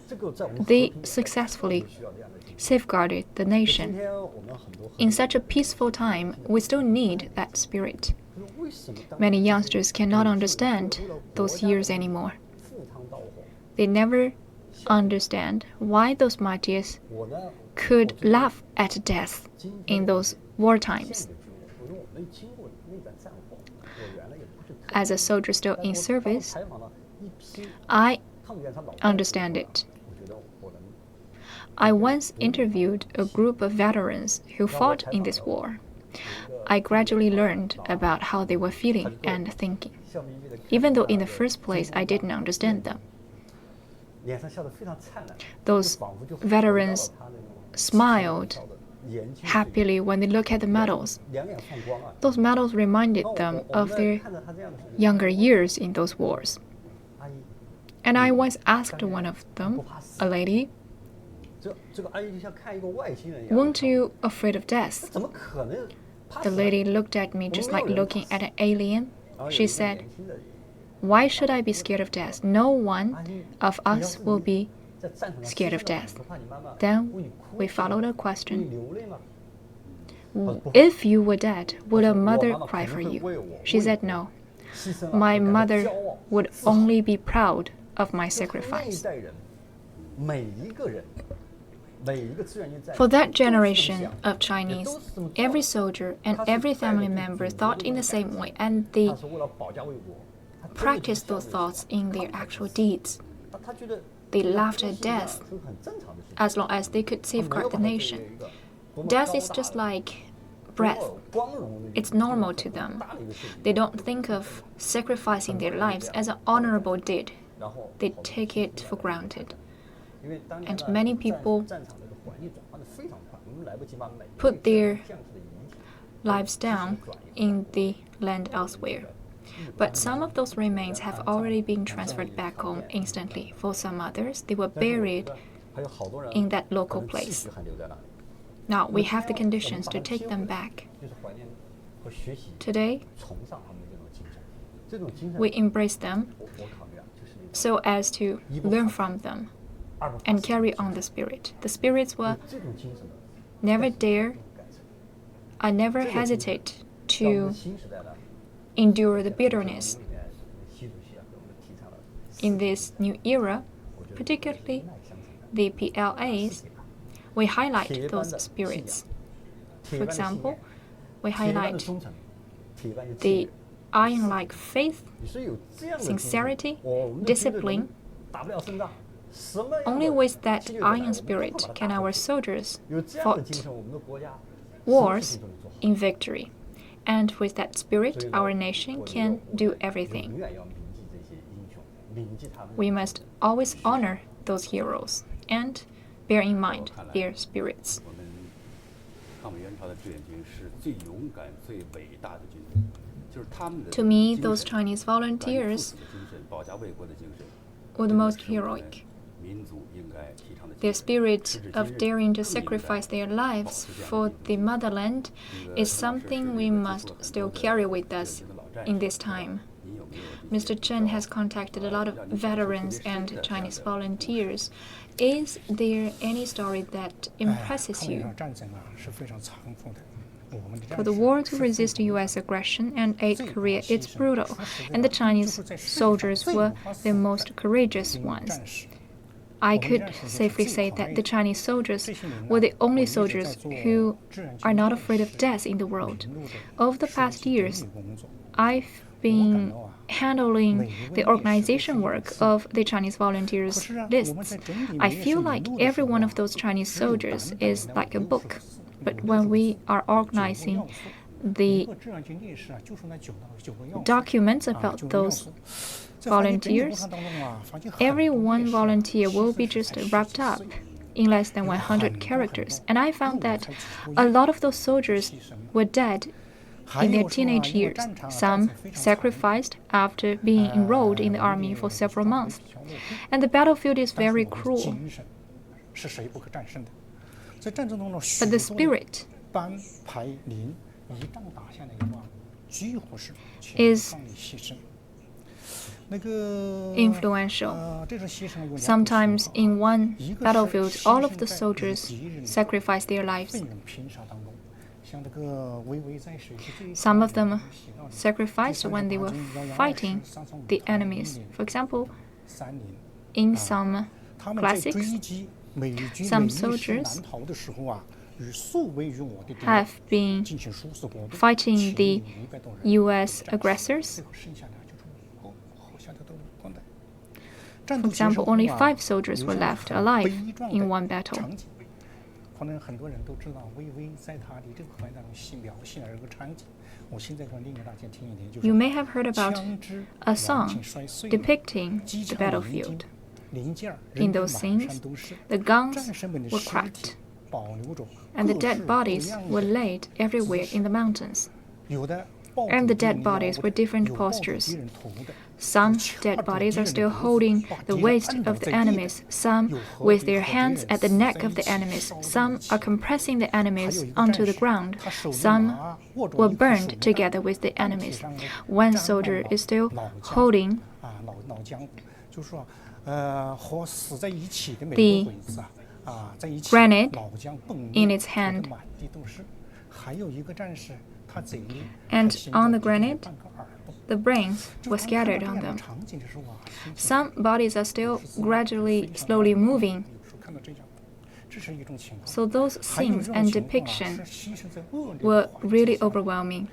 这个在我们和 they 平 successfully 需要这样的精神。 safeguarded the 今 nation. 天我们很多 In such a peaceful time, we still need that spirit. 为什么当 Many youngsters cannot understand those years anymore. 赴汤蹈火？ They never understand why those martyrs 我呢， could laugh at death in those war 现 times. 役的军人，因为我没经过那段战火，我原来也不是特 As a soldier still 但 in 我 service, 采访了一批 I 抗美援朝老战士 understand it. 我觉得我能 I once interviewed a group of veterans who fought in this war. I gradually learned about how they were feeling and thinking, 笑眯眯的， even though in the first place I didn't understand them. 脸上笑得非常灿烂， Those 仿佛就 veterans 回到了他那种 smiled 少的年轻岁月 happily when they look at the medals. 两眼放光啊！ Those medals reminded 那 them 我 of 们 their 看着他这样的时候， younger years in those wars. 阿姨 And I once asked one of 不 them, 怕死 a，lady, 这个阿姨就像看一个外星人一样。 weren't you afraid of death? 怎么可能怕 The 死呢？ lady looked at me just like looking at an alien. 然后有 She 一个 said, 年轻的 why should I be scared of death? No one 阿姨 of 你要 us 是 will 你 be 在战场上 scared of 牺牲了 death. 不怕你妈妈 Then 为你哭 we 泣 followed a 为你 question. 流泪吗？ If you were dead, would a mother 我妈妈 cry 肯 for 定会 you? 为我 She 为 said 我 no. 牺牲啊 My 我感到 mother 骄傲 would 自豪 only be proud of my 就是那一 sacrifice. 代人，每一个人，每一个志愿军战士 For that 都是这么 generation 想 of 也 Chinese, 都是这么做 every 的 soldier and every family member thought in the same way, and they 他是为了保家卫国，他真的 practiced 就是 those 向 thoughts 内 in their actual deeds. 他觉得 They 要 laughed 哭 at 泣啊 death 是很正常的事情， as long as they could 他没有 safeguard 把 the 它作为 nation. 一个多么 Death 高 is 大 just 的 like 多么 breath. 光荣的一个 It's normal 很 to them. 大的一个事情 They don't think of sacrificing their lives as an honorable deed. 然后 They 好多 take 牺牲 it for 来 granted. 因为当年 And 呢 many 战 people 战场这个环境转换的非常快，我们来不及把每一 put 个 their 将士的遗体 lives down in the land elsewhere. But some of those remains have already been transferred back home instantly. For some others, they were buried in that local place. Now we have the conditions to take them back. Today, we embrace them so as to learn from them and carry on the spirit. The spirits will never hesitate to endure the bitterness. In this new era, particularly the PLAs, we highlight those spirits. For example, we highlight the iron-like faith, sincerity, discipline. Only with that iron spirit can our soldiers fight wars in victory. And with that spirit, our nation can do everything. We must always honor those heroes and bear in mind their spirits. To me, those Chinese volunteers were the most heroic. Their spirit of daring to sacrifice their lives for the motherland is something we must still carry with us in this time. Mr. Chen has contacted a lot of veterans and Chinese volunteers. Is there any story that impresses you? For the war to resist U.S. aggression and aid Korea, it's brutal, and the Chinese soldiers were the most courageous ones. I could safely say that the Chinese soldiers were the only soldiers who are not afraid of death in the world. Over the past years, I've been handling the organization work of the Chinese volunteers lists. I feel like every one of those Chinese soldiers is like a book. But when we are organizing the documents about those volunteers, every one volunteer will be just wrapped up in less than 100 characters. And I found that a lot of those soldiers were dead in their teenage years. Some sacrificed after being enrolled in the army for several months. And the battlefield is very cruel. But the spirit is influential. Sometimes in one battlefield, all of the soldiers sacrifice their lives. Some of them sacrificed when they were fighting the enemies. For example, in some classics, some soldiers have been fighting the U.S. aggressors. For example, only 5 soldiers were left alive in one battle. You may have heard about a song depicting the battlefield. In those scenes, the guns were cracked, and the dead bodies were laid everywhere in the mountains. And the dead bodies were different postures. Some dead bodies are still holding the waist of the enemies, some with their hands at the neck of the enemies, some are compressing the enemies onto the ground, some were burned together with the enemies. One soldier is still holding the grenade in its hand. And on the grenade, the brains were scattered on them. Some bodies are still gradually, slowly moving. So those scenes and depictions were really overwhelming.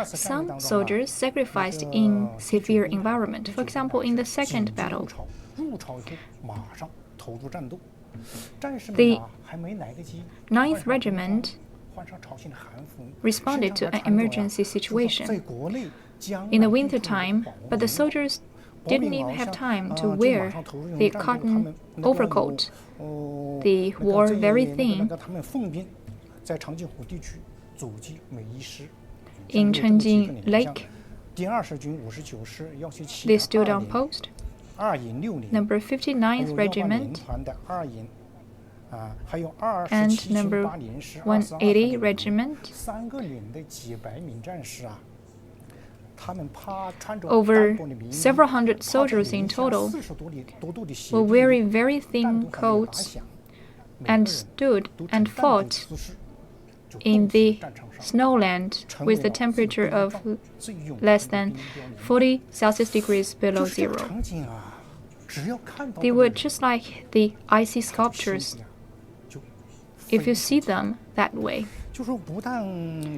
Some soldiers sacrificed in severe environment. For example, in the second battle, the 9th Regiment responded to an emergency situation in the winter time, but the soldiers didn't even have time to wear the cotton overcoat. They wore very thin. in Chenjing Lake. 第20军59师要求7 They stood on post. 2营6连， Number 还 59th 有180 Regiment 连团的2营，还有 and 27军 number 8连师、 180 22 Regiment. 3个连的几百名战士啊，他们穿着 Over 单薄的棉衣 several hundred 趴在 soldiers in 零下 total 40多度的雪 were 地 wearing 里 very 弹 thin 都还没打 coats 响，每 and 个人 stood 都 and 呈弹 fought 姿势，就 in 冻死 the 战场上， snowland 成为 with the 了最 temperature 悲 of 壮最勇 less 敢 than 的兵雕连 40 Celsius degrees 就 below 是这个 zero. 场景啊，只要看到 They 这个 were 人 just like the icy 他的心 sculptures 里啊就 if 非 you 常 see them that way. 就说不但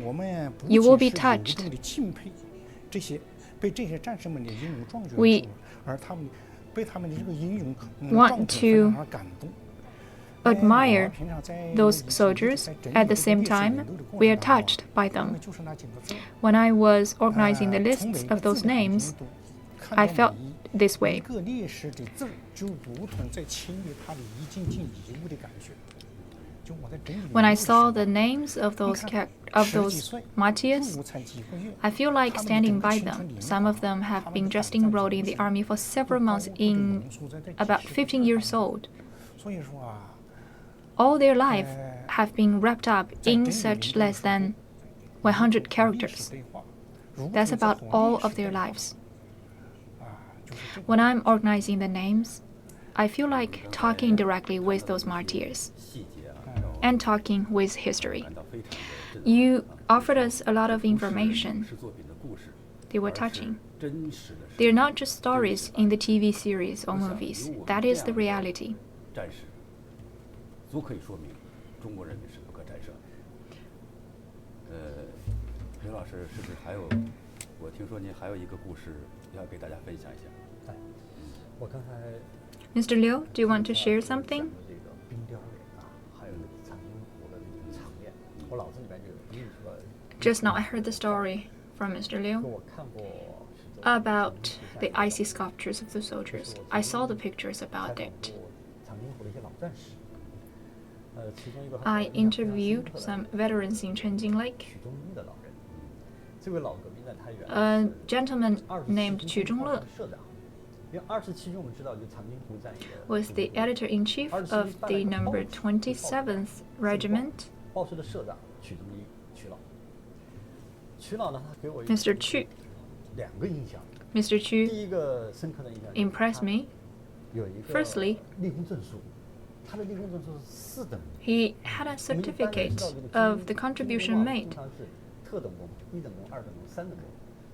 我们不 You will be 仅是由 touched. 衷的敬佩这些被这些战士们的英勇壮举 We 而他们被他们的这个英勇 want 壮举 to 而感动。 admire 平常在 those 以前 soldiers. 在整 At 理 the 这个 same 烈士 time, 引路的过 we are 程当中 touched by 因 them. 为就是那几个字 When I was organizing the 从每 lists 一个 of 字 those 的含 names, 金度看 I 到 felt 每 this 一 way. 个烈士的字就如同在亲历他的一件件遗物的感觉。就我在整理 When I 遗物的时 saw 候 the names of those 你看 of 十几 those 岁 martyrs, 入伍才几个月 I feel like 他们的 standing 整个 by 青春 them. 年 Some 华 of them 他 have 们 been 的 just 打仗 enrolled in 精 the 神 army for 都 several 包 months 括地 in 浓缩在这 about 几十个 15 years old. 所以说啊 All their life have been wrapped up 在 in 整理 such 人的 less 时候 than 如何100和历史 characters. 对话如何 That's 在 about 和 all 历 of 史 their 对话 lives. 就是这个 When I'm organizing the names, I feel like talking directly with those martyrs 细节啊，让我 and talking with history. 感到非常的震撼 You 啊 offered us a lot of 不是 information. 影视作品的故事 They were 而是 touching. 真实的 They're 生 not 命 just stories in the TV series or 我想 movies. 有我们 That 这 is the 样的 reality. 战士，足可以说明中国人民是不可战胜的。刘老师是不是还有？我听说您还有一个故事要给大家分享一下。哎，我刚才 Mr. Liu, do you want to share something? 讲的这个冰雕连啊，还有那个长津湖的那个场面，我脑子里面就映出了 Just now I heard the story from Mr. 跟 Liu 我看过 about the icy sculptures of the soldiers. I saw the pictures 采 about 访 it. 过长津湖的一些老战士，其中一个 I 印象非常深 interviewed 刻的 some veterans in Chenjing Lake. 曲中一的老人。这位老革命呢，他原 A 来是 gentleman 27 named 军 Qu 炮 Zhongle 的社长，因为27军我们知道就长津湖战役的 was the editor-in-chief of the number 27th Regiment. 报社的社长曲中一曲老。曲老呢，他给我 Mr. Chu 两个印象。 Mr. 第 Chu 一个深刻的印象 impressed me. 有一个 Firstly 立功证书，他的立功证书是4等。 He had a certificate of the contribution made. 通常是特等功、1等功、2等功、3等功，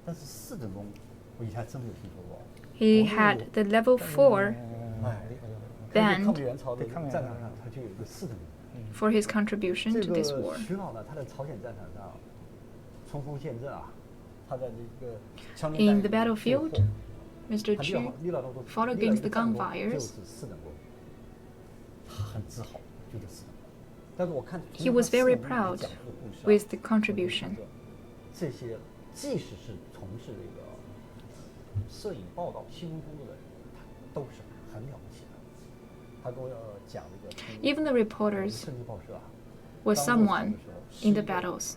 但是4等功我以前还真没有听说过。 He had the level 4哎， band 抗美援朝的战场上，他就有一个4等功。 for his contribution 这 to this 个 war. 徐老呢，他在朝鲜战场上冲锋陷阵啊，他在这个枪林弹雨 In the 最后 battlefield, Mr. 他 Chu 立了多少 fought 立了 against 一个 the 战功 gunfires. 就是4等功，他很自豪，就是4等功。但是我看 He was very proud 讲这个故事啊 with the contribution. 这些即使是从事这个摄影报道、新闻工作的人，他都是很了不起的。他跟我讲这个， Even the reporters 甚至报社啊， was 当时 someone 的时候 in the 11个人 battles.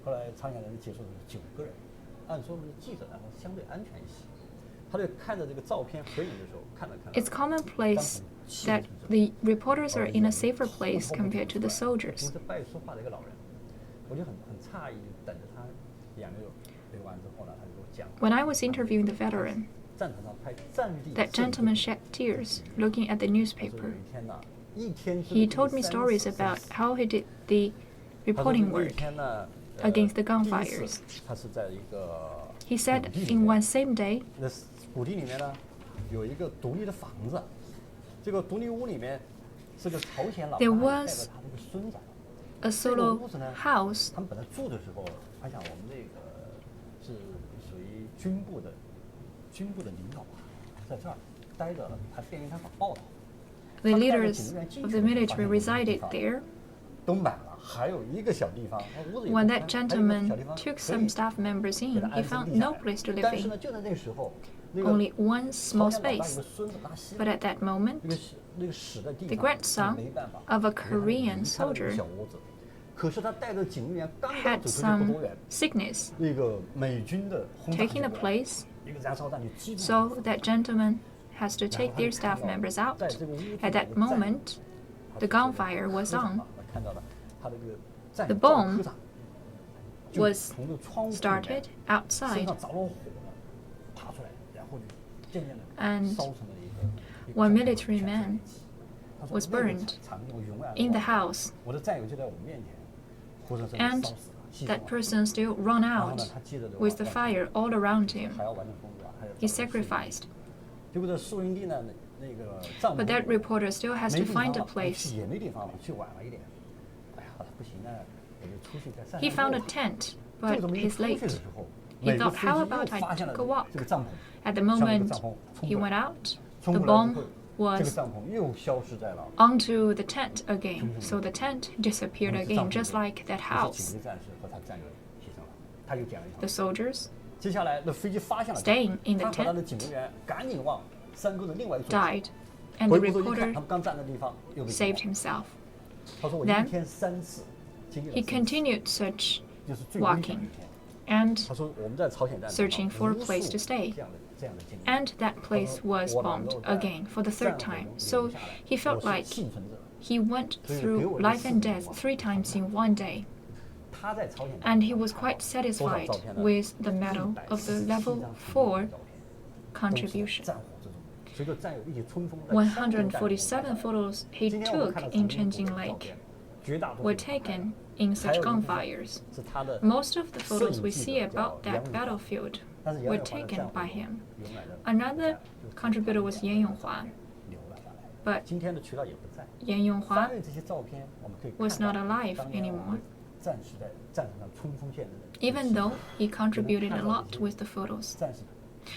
后来朝鲜人结束是9个人，按说明记者呢相对安全一些。他就看着这个照片合影的时候，看了看。 It's commonplace that the reporters are in a safer place compared to the 不 soldiers. 是不爱说话的一个老人，我就很诧异，等着他眼泪流完之后呢，他就给我讲。 When I was interviewing the veteran, 战场上拍战地 that gentleman shed tears looking at the 他说有 newspaper. 一天呢，一天之 He 内 told me 3 stories 次 about 3次 how he did the 他说 reporting 有一 work 天呢 against the 第一 gunfires. 次他是在一个 He said 谷地里 in 面 one same day, 那谷地里面呢，有一个独立的房子，这个独立屋里面是个朝鲜老大 There 爷带 was 着他那个孙子。 a 这个 solo 屋子呢， house. 他们本来住的时候，发现我们这个是属于军部的领导啊，在这儿待着了，他便于他搞报道。 The leaders of the military resided there. 都满了，还有一个小地方，屋子也 When 不 that 宽还有一个小 gentleman 地方 took 可 some 以 staff members 给 in, 他 he 安身 found 立下 no 来 place to live 但是 in, 呢，就在那时候，那个 only one 朝 small 鲜老大有 space. 个孙子拉稀 But 了 at that moment, 那个屎在地 the 上， grandson 没办法 of a 给他 Korean 离开了这个 soldier 小屋子，可是他带着警卫员刚刚 had 走出去不 some 多远， sickness 那个美军的轰炸机 taking the 过来 place, 一个燃烧弹就击中 so 了。 that gentleman has to take their staff members out. At that moment, the gunfire was on. 看到了他的这个战 The 友赵 bomb 科长就 was 从这个窗户里面 started 身 outside, 上着了火了，爬出来，然后就渐渐的 and 烧成了一个 one 战 military 全 man 他说 was 那个 burned 场面我永远 in the 忘不了 house, 我的战友就在我面前，活生生的 and 烧死了，牺牲 that 了。 person still run 然后呢， out 他接着就 with the 往 fire all around him. 还要完成工作，还要 He 找到树林 sacrificed. 结果在树林地呢，那个帐篷 But that reporter still has 没 to 地 find 方 a 了， place. 也没地方了，去晚了一点。哎呀，不行了，我就出去再散 He 散 found 步 a tent, 就 but 这么一 he's 出去的 late. 时候， He 美国 thought, 飞机 how 又 about 发 I 现了 take a walk? 这个帐篷， At the 向这个 moment 帐篷冲 he 过 went 来， out, 冲 the 过来之 bomb 后，这个 was 帐篷又消失在了。 onto the tent again. So the tent disappeared 那个 again, 帐篷 just 里 like that 这些 house. 警卫战士和他战友牺牲了，他就捡了一 The 条。 soldiers 接下来，那飞机发现了他， staying in the 他和他 tent 的警卫员赶紧往山沟的另外一处 died, and 回 the 过头一看， reporter 他们刚站的地方又被击 saved 倒。 himself. 他说我一 Then 天3次经历了 He 3次， continued such 就是最危险的 walking 一天。 and 他说我们在朝鲜战场 searching 上 for a 无 place 数 to stay. 这样的经历。 and that place was bombed again for the third time. So he felt like he went through life and death 3 times in one day. 他在朝鲜战场 And he was quite satisfied with the medal of the level 4 contribution. 战火之中，随着战友一起冲锋在枪林弹雨中 147 photos he 今天我们 took 看到 in 曾经 Chenjing 的照 Lake 片，绝大多数 were 是他拍的 taken in 还 such 有一部分 gunfires. 是他的 Most of the 摄 photos 影 we 记 see 者叫 about that 杨永华， battlefield 但是 were 杨永华的 taken 战 by 火 him. 永远的 Another contributor was Yan Yonghua, 留了下来。 but 今天的渠道也不在。 Yan Yonghua 翻阅这些照片，我们可以 was 看 not 到 alive 当年我 anymore. 们战士在战场上冲锋陷阵的 Even though he contributed a lot with the photos. 战士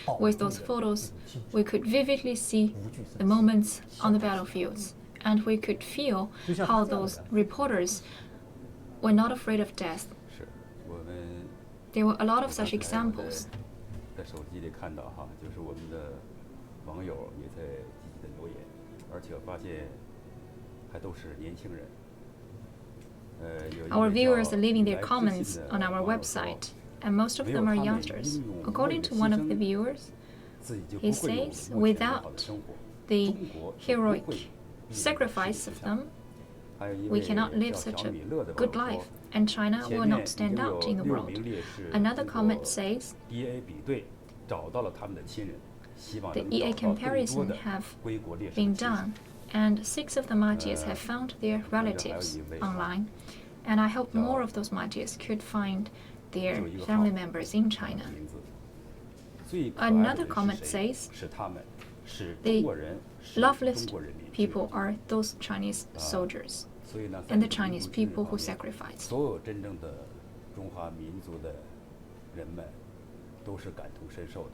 宝 With 贵 those 的 photos, 一种 we could vividly see 无惧 the 生死 moments on the battlefields, and we could feel how those reporters were not afraid of death. 是我们 There were a lot of 我 such 刚才 examples. 在手机里看到哈，就是我们的网友也在积极的留言，而且我发现还都是年轻人。有一 Our 位叫 viewers are leaving their 来自 comments 信的 on our 网友说 website, and most of 没有 them are 他们 youngsters. 英勇无 According 畏 to 的 one of 牺 the 牲 viewers, 自己就 he 不会有 says 目前美好的 without 生活。 the 中国就 heroic 不会立于世 sacrifice 界 of 上 them, 还有一 we 位 cannot live 叫 such 小 a 米勒的网 good 友 life, 说， and China 前 will 面 not 已 stand 经 out 有 in the 6 world. 名烈士 Another 通 comment 过 says EA 比对找到了他们的亲人，希望 the 能 EA 找到更多 comparison 的 have 归国烈士的 been 亲属 done, and 6 of the martyrs have found their relatives online, and I hope more of those martyrs could find 只 their 有一个号 family members in China. 名字。最可爱的 Another 人 comment 是谁？ says 是他们，是 the 中国人，是 loveliest 中国人民。 people are those Chinese soldiers 所以呢，在 and the 这个民 Chinese 族精神 people 方 who 面 sacrificed. 所有真正的中华民族的人们都是感同身受的。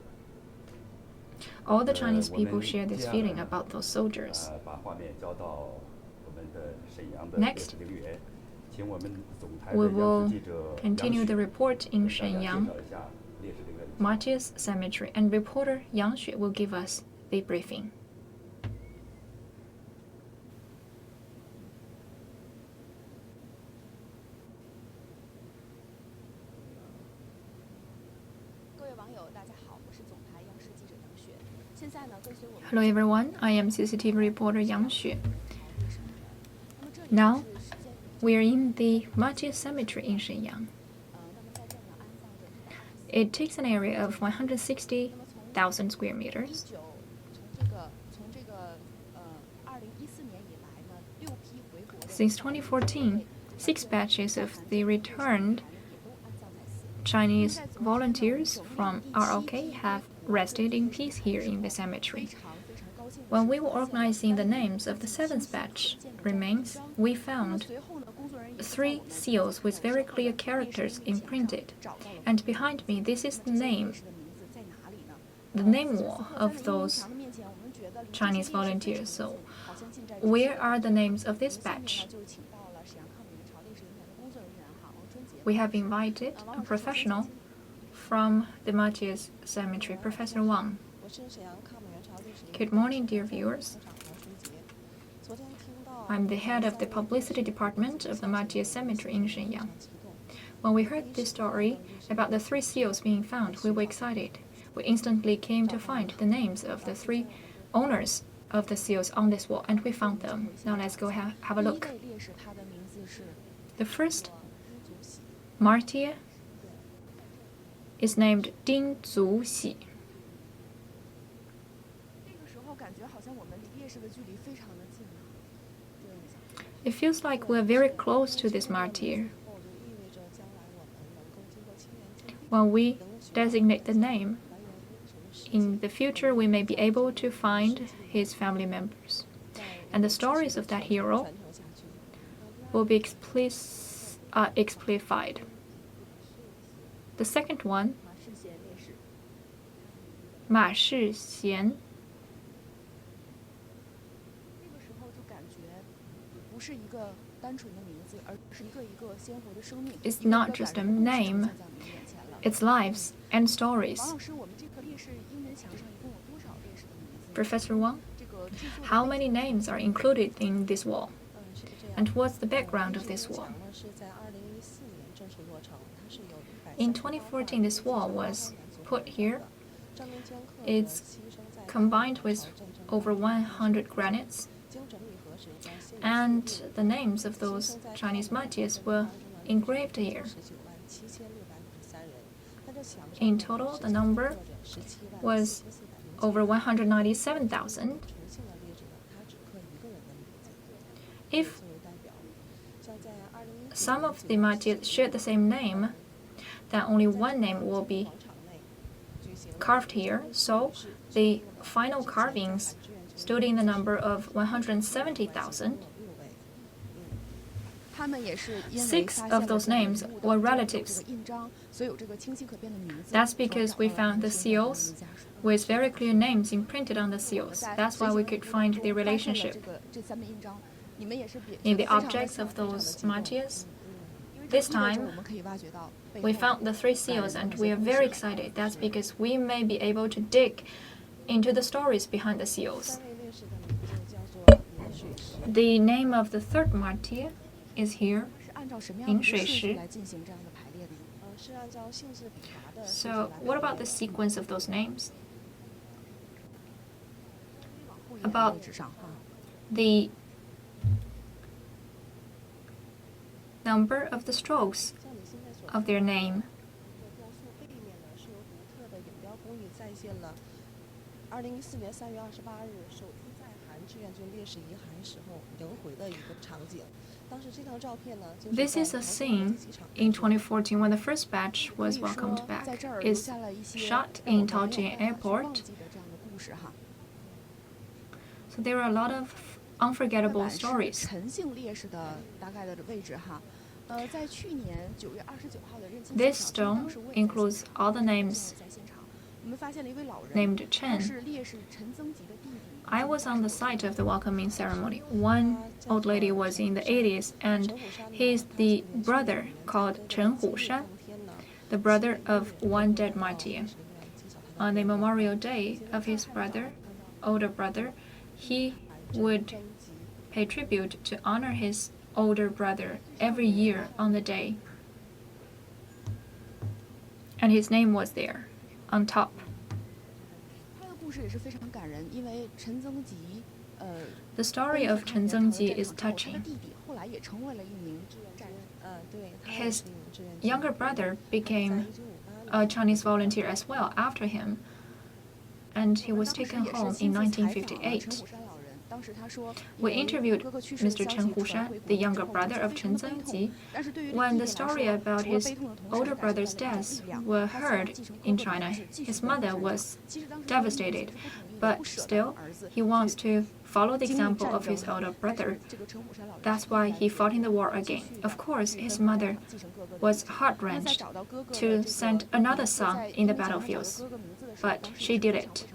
All the Chinese 我 people 们 share this 接下 feeling 来 about those soldiers. 把画面交到我们的沈阳的烈 Next, 士陵园，请我们总台 We 的央 will 视记者 continue the 杨雪 report in 给大家介 Shenyang 绍一下烈士陵园的情况。 Martyrs Cemetery, and reporter Yang Xue will give us the briefing. 各位网友，大家好，我是总台央视记者杨雪。现在呢，跟随我们 Hello everyone, I am CCTV reporter Yang Xue. 那么这里 Now 是时间 we are in the Martyrs Cemetery in Shenyang. 那么在这呢安葬着120 It takes an area of 160,000 square meters. 2014年以来呢，6批回国的 Since 2014, 6 batches of the returned 也都安葬在此。 Chinese volunteers from ROK have rested in peace here in the cemetery. 非常高兴的 When we were organizing the names of the 7th batch remains, we found 随后呢，工作人员也 3 seals with very clear characters imprinted. 找到了 And behind me, this is the name, 烈士的名字在哪里呢？ the name wall 在 of 英雄 those 墙的面前，我们觉得离这些 Chinese 烈士非常 volunteers. So, 好像近在咫尺 where are the names of this 下面 batch? 呢，就请到了沈阳抗美援朝烈士陵园的工作人员哈，王春杰。 We have invited a professional from the Martyrs Cemetery, Professor Wang. 我是沈阳抗美援朝烈士陵 Good morning, dear viewers. 长王春杰。昨天听到 I'm the head of the publicity department of the Martyrs Cemetery in Shenyang. When we heard this story about the 3 seals being found, we were excited. We instantly came to find the names of the 3 owners of the seals on this wall, and we found them. Now let's go have a look. The first martyr is named Ding Zuxi. It feels like we're very close to this martyr. When we designate the name, in the future we may be able to find his family members. And the stories of that hero will be exemplified. The second one, Ma Shi Xian. It's not just a name, it's lives and stories. Professor Wang, how many names are included in this wall? And what's the background of this wall? In 2014, this wall was put here. It's combined with over 100 granites, and the names of those Chinese martyrs were engraved here. In total, the number was over 197,000. If some of the martyrs share the same name, then only one name will be carved here, so the final carvings stood in the number of 170,000. 6 of those names were relatives. That's because we found the seals with very clear names imprinted on the seals. That's why we could find the relationship in the objects of those martyrs. This time, we found the 3 seals and we are very excited. That's because we may be able to dig into the stories behind the seals. The name of the 3rd martyr is here, Incheon. So, what about the sequence of those names? About the number of the strokes of their name. This is a scene in 2014 when the first batch was welcomed back. It's shot in Incheon Airport. So there are a lot of unforgettable stories. This stone includes all the names named Chen. I was on the site of the welcoming ceremony. One old lady was in the 80s, and he's the brother called Chen Hushan, the brother of one dead martyr. On the memorial day of his older brother, he would pay tribute to honor his older brother every year on the day. And his name was there, on top. The story of Chen Zengji is touching. His younger brother became a Chinese volunteer as well after him, and he was taken home in 1958. We interviewed Mr. Chen Hushan, the younger brother of Chen Zengji. When the story about his older brother's death were heard in China, his mother was devastated. But still, he wants to follow the example of his older brother. That's why he fought in the war again. Of course, his mother was heart-wrenched to send another son in the battlefields, but she did it.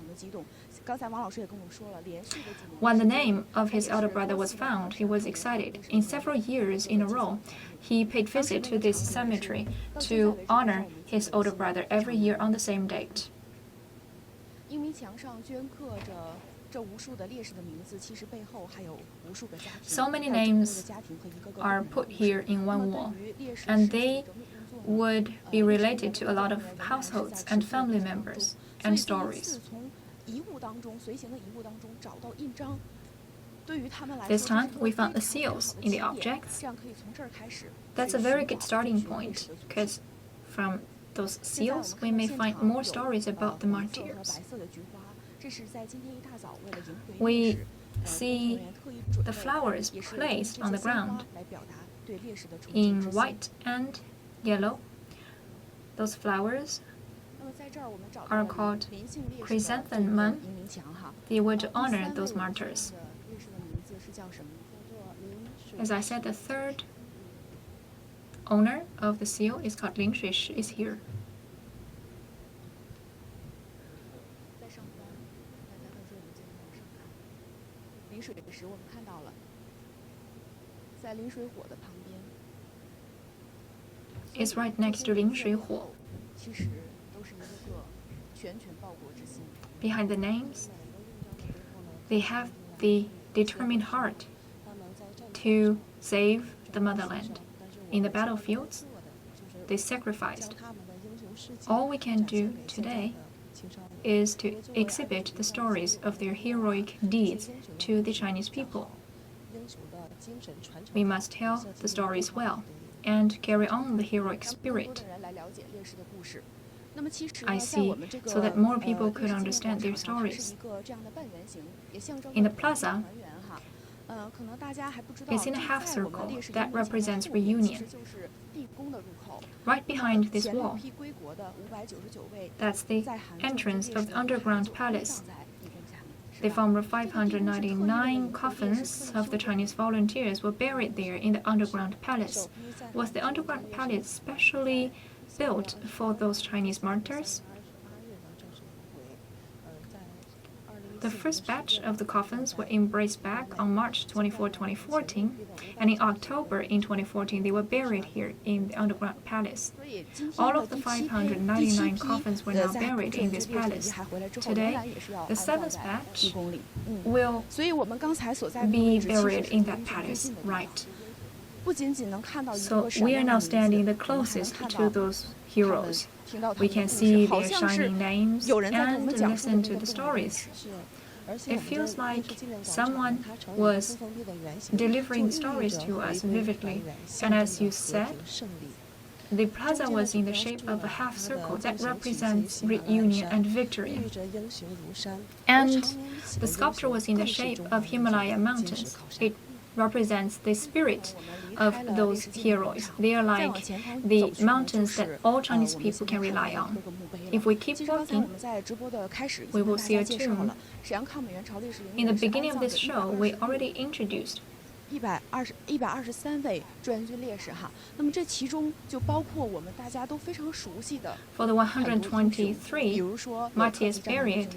When the name of his elder brother was found, he was excited. In several years in a row, he paid visit to this cemetery to honor his older brother every year on the same date. So many names are put here in one wall, and they would be related to a lot of households and family members and stories. This time, we found the seals in the objects. That's a very good starting point, because from those seals, we may find more stories about the martyrs. We see the flowers placed on the ground in white and yellow. Those flowers are called chrysanthemum. They were to honor those martyrs. As I said, the third owner of the seal is called Lin Shui Shi, is here. It's right next to Lin Shui Huo. Behind the names, they have the determined heart to save the motherland. In the battlefields, they sacrificed. All we can do today is to exhibit the stories of their heroic deeds to the Chinese people. We must tell the stories well and carry on the heroic spirit. I see, so that more people could understand their stories. In the plaza, it's in a half circle that represents reunion. Right behind this wall, that's the entrance of the underground palace. The former 599 coffins of the Chinese volunteers were buried there in the underground palace. Was the underground palace specially built for those Chinese martyrs? The first batch of the coffins were embraced back on March 24, 2014, and in October in 2014 they were buried here in the underground palace. All of the 599 coffins were now buried in this palace. Today, the seventh batch will be buried in that palace, right? So we are now standing the closest to those heroes. We can see their shining names and listen to the stories. It feels like someone was delivering the stories to us vividly. And as you said, the plaza was in the shape of a half circle that represents reunion and victory. And the sculpture was in the shape of Himalaya mountains. It represents the spirit of those heroes. They are like the mountains that all Chinese people can rely on. If we keep walking, we will see a tomb. In the beginning of this show, we already introduced 123位志愿军烈士哈，那么这其中就包括我们大家都非常熟悉的 For the 123 martyrs buried,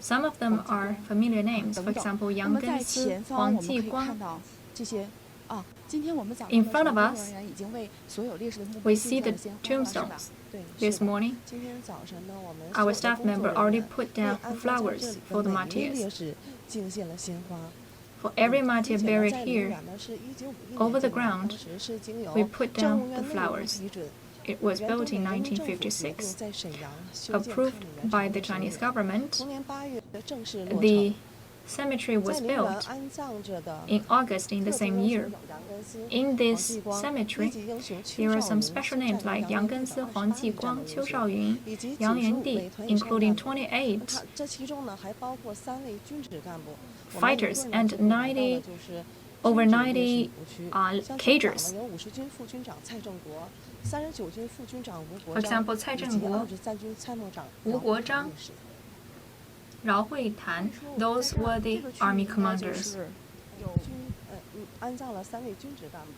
some of them are familiar names. For example, Yang Gensi, Huang Jiguang. 这些啊，今天我们早上 In front of 的 us, 人员已经为所有烈士的墓 we 碑 see 敬 the 献鲜花 tombstones. 对， This morning, 今天早晨呢，我们 our staff member already put down flowers for the 烈 martyrs. 士敬献了鲜花。 For every martyr buried here, 是1951 over the 年 ground, 当时是经由 we put 政 down 务 the 院内部 flowers. 批准， It was 原 built 东 in 北人民政府决定 1956, 在沈阳修建 approved 抗 by 美援朝 the 的时 Chinese 间 government. 同年8月正式落 The 成。 cemetery 在 was 陵园 built 安葬着的 in August in the 特别 same 英雄 year. 有杨根思、 In 黄 this 继光、 cemetery, 一级英雄邱 there are 少 some 云 special 出 names 战 like 杨 Yang 根思、 Gensi, Huang 28 Jiguang, 战 Qiu 留学 Shaoyun, 以及 Yang 95 Yuandi, 位团以上 including 干部 28这其中呢，还包括3位军职干部。 fighters and 90 over 90 cadres. 有50军副军长蔡正国、39军副军长吴国 For 璋 example, 蔡正国、 23军参谋长吴国璋、饶会谈, those were the army commanders. 安葬了3位军职干部。